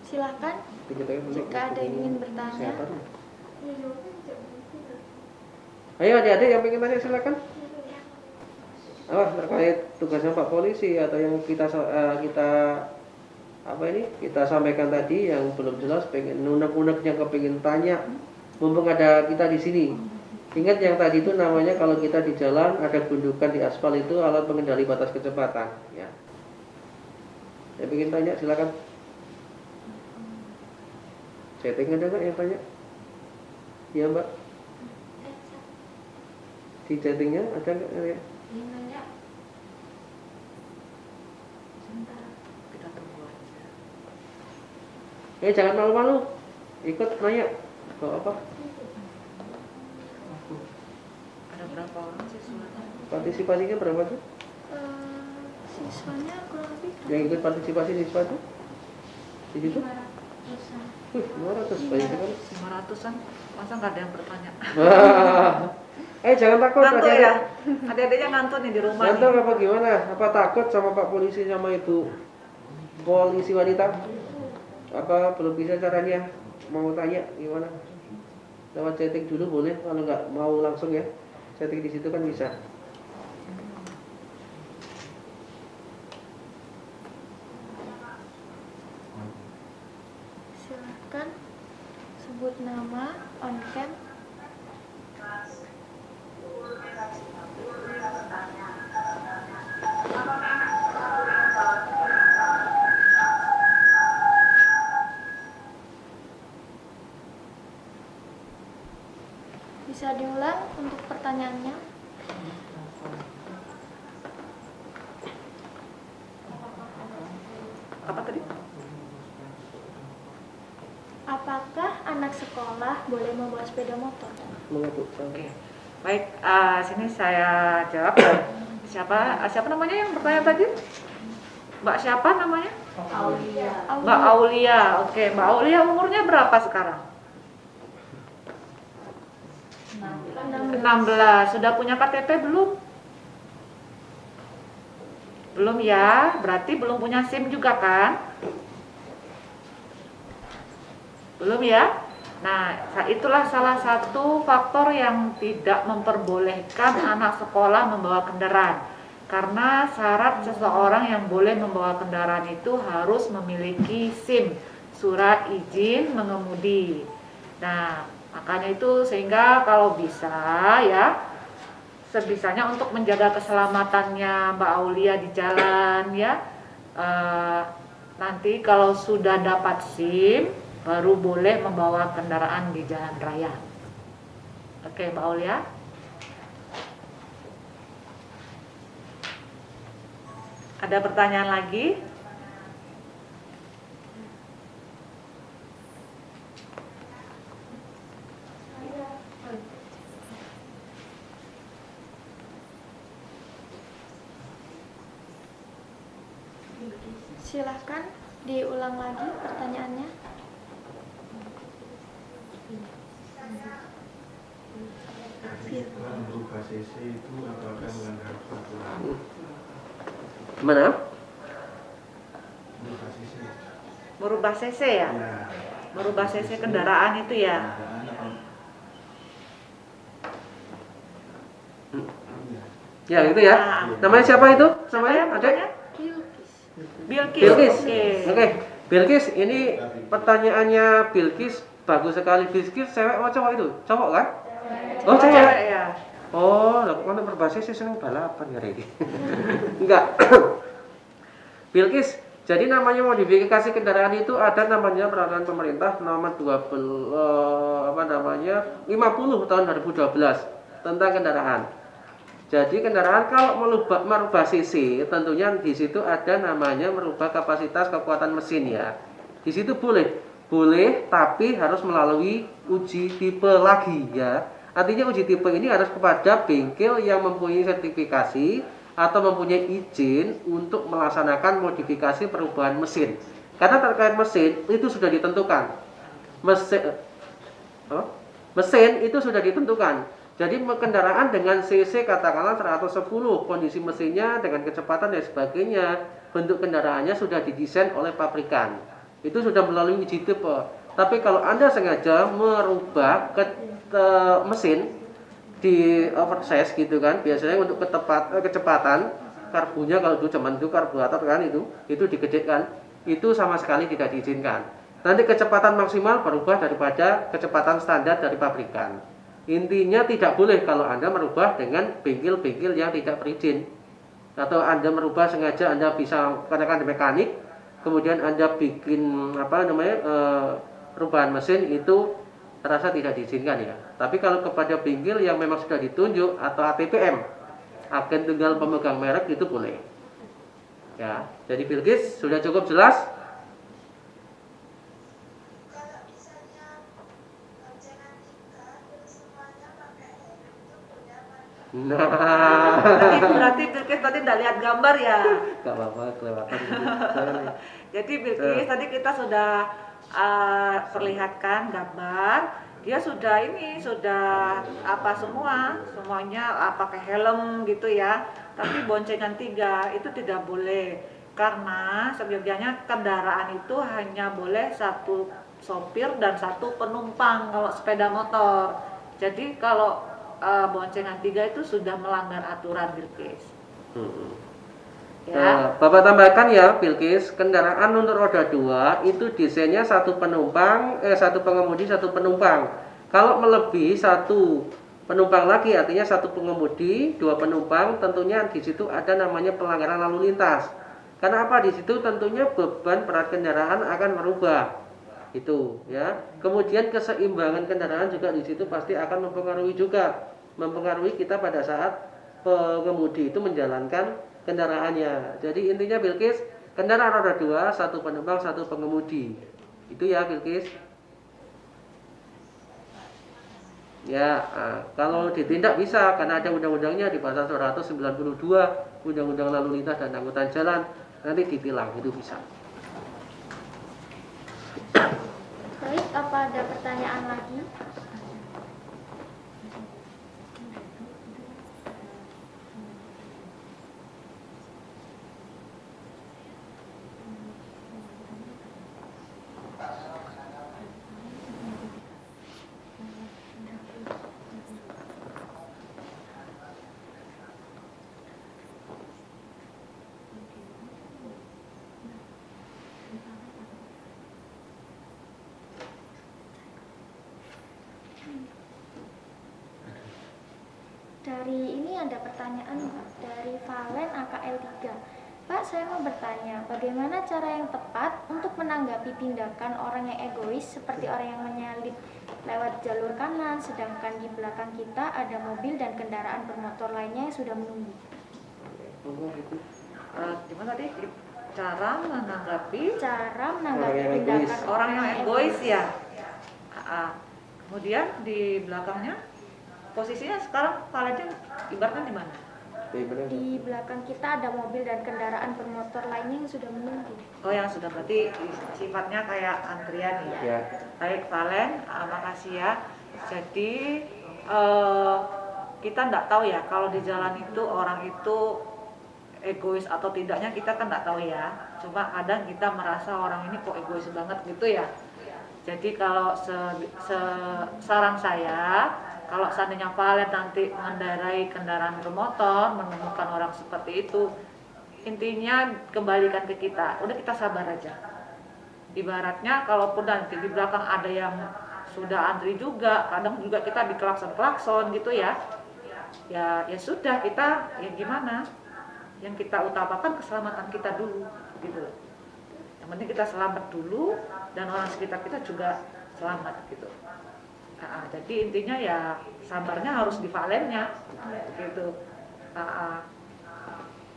Silahkan jika ada yang ingin bertanya. Ayo adik-adik yang ingin tanya silakan. Terkait tugasnya Pak Polisi atau yang kita apa ini kita sampaikan tadi yang belum jelas, pengen unek-unek yang kepingin tanya, mumpung ada kita di sini. Ingat yang tadi itu namanya kalau kita di jalan ada gundukan di aspal itu alat pengendali batas kecepatan. Ya. Saya ingin tanya, silakan. Setting ada nggak yang tanya? Iya Mbak. Di chattingnya ada nggak ya? Kita tunggu aja. Jangan malu-malu, ikut nanya. Kok apa? Ada berapa orang siswanya? Partisipasinya berapa tuh? Siswanya kurang lebih Yang ikut partisipasi siswa tuh? Di situ? 500-an. 200 banyak sekali. 500-an, masa nggak ada yang bertanya? Jangan takut Ngantuk adik-adik. ya? Adik-adiknya ngantuk nih di rumah Ngantuk nih. apa gimana? Apa takut sama Pak Polisi sama Ibu Polisi wanita? Apa belum bisa caranya? Mau tanya gimana? Lewat chatting dulu boleh, kalau nggak mau langsung ya. Chatting di situ kan bisa. Silahkan sebut nama on cam. Bisa diulang untuk pertanyaannya? Apa tadi? Apakah anak sekolah boleh membawa sepeda motor? Mengatur. Oke. Baik, sini saya jawab. Siapa namanya yang bertanya tadi? Mbak siapa namanya? Mbak Aulia. Oke, Mbak Aulia umurnya berapa sekarang? 16. Sudah punya KTP belum? Belum ya, berarti belum punya SIM juga kan? Belum ya? Nah, itulah salah satu faktor yang tidak memperbolehkan anak sekolah membawa kendaraan. Karena syarat seseorang yang boleh membawa kendaraan itu harus memiliki SIM, surat izin mengemudi. Nah, makanya itu sehingga kalau bisa ya, sebisanya untuk menjaga keselamatannya Mbak Aulia di jalan ya, nanti kalau sudah dapat SIM baru boleh membawa kendaraan di jalan raya. Oke Mbak Aulia. Ada pertanyaan lagi? Silahkan diulang lagi pertanyaannya. Merubah CC itu apakah melanggar peraturan? Gimana? Merubah CC. Merubah CC ya? Ya. Merubah CC kendaraan itu ya? Kendaraan apa? Ya itu ya. Namanya siapa itu? Namanya ada? Namanya? Bilkis. Bilkis. Bilkis. Oke. Oke. Bilkis, ini pertanyaannya Bilkis bagus sekali. Bilkis cewek atau cowok itu? Cowok kan? Oh, Cewek cewek. ya? Oh, lah kok berbasis sih seneng balapan ya ini. Enggak. Bilkis, jadi namanya modifikasi kendaraan itu ada namanya peraturan pemerintah nomor 50 tahun 2012 tentang kendaraan. Jadi kendaraan kalau merubah CC, tentunya di situ ada namanya merubah kapasitas kekuatan mesin ya. Di situ boleh, tapi harus melalui uji tipe lagi ya. Artinya uji tipe ini harus kepada bengkel yang mempunyai sertifikasi atau mempunyai izin untuk melaksanakan modifikasi perubahan mesin. Karena terkait mesin itu sudah ditentukan. Mesin itu sudah ditentukan. Jadi kendaraan dengan CC katakanlah 110, kondisi mesinnya dengan kecepatan dan sebagainya, bentuk kendaraannya sudah didesain oleh pabrikan. Itu sudah melalui uji tipe. Tapi kalau Anda sengaja merubah mesin di oversize gitu kan, biasanya untuk kecepatan karbunya kalau dulu zaman itu karburator kan itu digedekan. itu sama sekali tidak diizinkan. Nanti kecepatan maksimal berubah daripada kecepatan standar dari pabrikan. Intinya tidak boleh kalau Anda merubah dengan bengkel-bengkel yang tidak berizin. Atau Anda merubah sengaja, Anda bisa katakan mekanik, kemudian Anda bikin perubahan mesin, itu terasa tidak diizinkan ya. Tapi kalau kepada bengkel yang memang sudah ditunjuk atau ATPM, agen tunggal pemegang merek, itu boleh. Ya, jadi Bilqis sudah cukup jelas? Nah, Berarti Bilqis tadi tidak lihat gambar ya. gak apa-apa, kelewatan. Jadi Bilqis tadi kita sudah perlihatkan gambar. Dia sudah apa semuanya pakai helm gitu ya. Tapi boncengan 3 itu tidak boleh, karena seyogyanya kendaraan itu hanya boleh 1 sopir dan 1 penumpang kalau sepeda motor. Jadi kalau boncengan 3 itu sudah melanggar aturan Bilqis. Ya. Bapak tambahkan ya Bilqis, kendaraan untuk roda 2 itu desainnya 1 penumpang, 1 pengemudi 1 penumpang. Kalau melebihi 1 penumpang lagi, artinya 1 pengemudi 2 penumpang, tentunya di situ ada namanya pelanggaran lalu lintas. Karena apa? Di situ tentunya beban berat kendaraan akan berubah. Itu ya. Kemudian keseimbangan kendaraan juga di situ pasti akan mempengaruhi kita pada saat pengemudi itu menjalankan kendaraannya. Jadi intinya Bilqis, kendaraan roda 2 1 penumpang 1 pengemudi. Itu ya Bilqis. Ya, kalau ditindak bisa karena ada undang-undangnya di pasal 192 Undang-Undang Lalu Lintas dan Angkutan Jalan, nanti ditilang, itu bisa. Baik, apa ada pertanyaan lagi? Dari ini ada pertanyaan dari Valen AKL 3. Pak, saya mau bertanya, bagaimana cara yang tepat untuk menanggapi tindakan orang yang egois seperti orang yang menyalip lewat jalur kanan, sedangkan di belakang kita ada mobil dan kendaraan bermotor lainnya yang sudah menunggu. Gimana tadi? Cara menanggapi tindakan orang yang egois ya. Kemudian di belakangnya posisinya sekarang Valentin ibaratnya di mana? Di belakang kita ada mobil dan kendaraan bermotor lainnya yang sudah menunggu. Oh, yang sudah, berarti sifatnya kayak antrian ya. Ya. Baik Valen, makasih ya. Jadi kita nggak tahu ya kalau di jalan itu orang itu egois atau tidaknya, kita kan nggak tahu ya. Cuma kadang kita merasa orang ini kok egois banget gitu ya. Jadi kalau saran saya, kalau seandainya Valen nanti mengendarai kendaraan bermotor, menemukan orang seperti itu, intinya kembalikan ke kita. Udah, kita sabar aja. Ibaratnya kalaupun nanti di belakang ada yang sudah antri juga, kadang juga kita diklakson-klakson gitu ya. Ya sudah, kita ya gimana? Yang kita utamakan keselamatan kita dulu gitu. Yang penting kita selamat dulu dan orang sekitar kita juga selamat gitu. Jadi intinya ya sabarnya harus di Valennya gitu.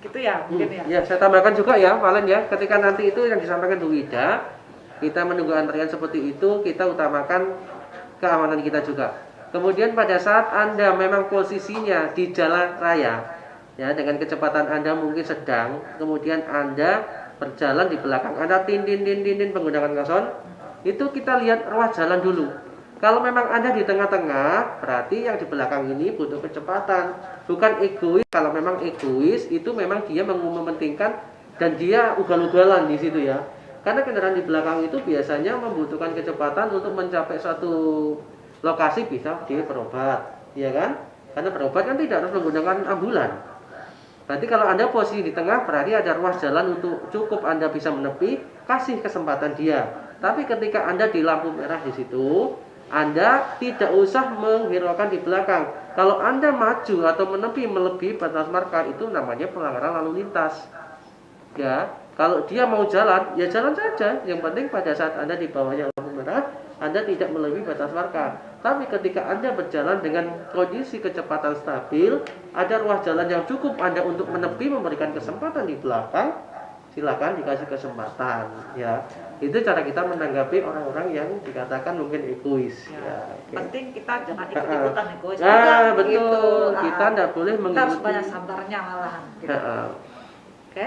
Gitu ya mungkin ya. Ya, saya tambahkan juga ya Valen ya, ketika nanti itu yang disampaikan Bu Ida, kita menunggu antrian seperti itu, kita utamakan keamanan kita juga. Kemudian pada saat Anda memang posisinya di jalan raya ya, dengan kecepatan Anda mungkin sedang, kemudian Anda berjalan di belakang Anda tin menggunakan klakson, itu kita lihat ruas jalan dulu. Kalau memang Anda di tengah-tengah, berarti yang di belakang ini butuh kecepatan, bukan egois. Kalau memang egois, itu memang dia mementingkan dan dia ugal-ugalan di situ ya. Karena kendaraan di belakang itu biasanya membutuhkan kecepatan untuk mencapai satu lokasi, bisa dia berobat, ya kan? Karena berobat kan tidak harus menggunakan ambulan. Berarti kalau Anda posisi di tengah, berarti ada ruas jalan untuk cukup Anda bisa menepi. kasih kesempatan dia. Tapi ketika Anda di lampu merah di situ, Anda tidak usah menghiraukan di belakang. Kalau Anda maju atau menepi melebihi batas marka, itu namanya pelanggaran lalu lintas. Ya, kalau dia mau jalan, ya jalan saja. Yang penting pada saat Anda di bawahnya lampu merah, Anda tidak melebihi batas marka. Tapi ketika Anda berjalan dengan kondisi kecepatan stabil, ada ruas jalan yang cukup Anda untuk menepi memberikan kesempatan di belakang, silakan dikasih kesempatan. Ya, itu cara kita menanggapi orang-orang yang dikatakan mungkin egois. Ya, oke. Penting kita jangan ikut-ikutan egois. Betul. Gitu. Kita tidak boleh Kita harus mengikuti. banyak sabarnya malahan. Gitu. Ya, Oke.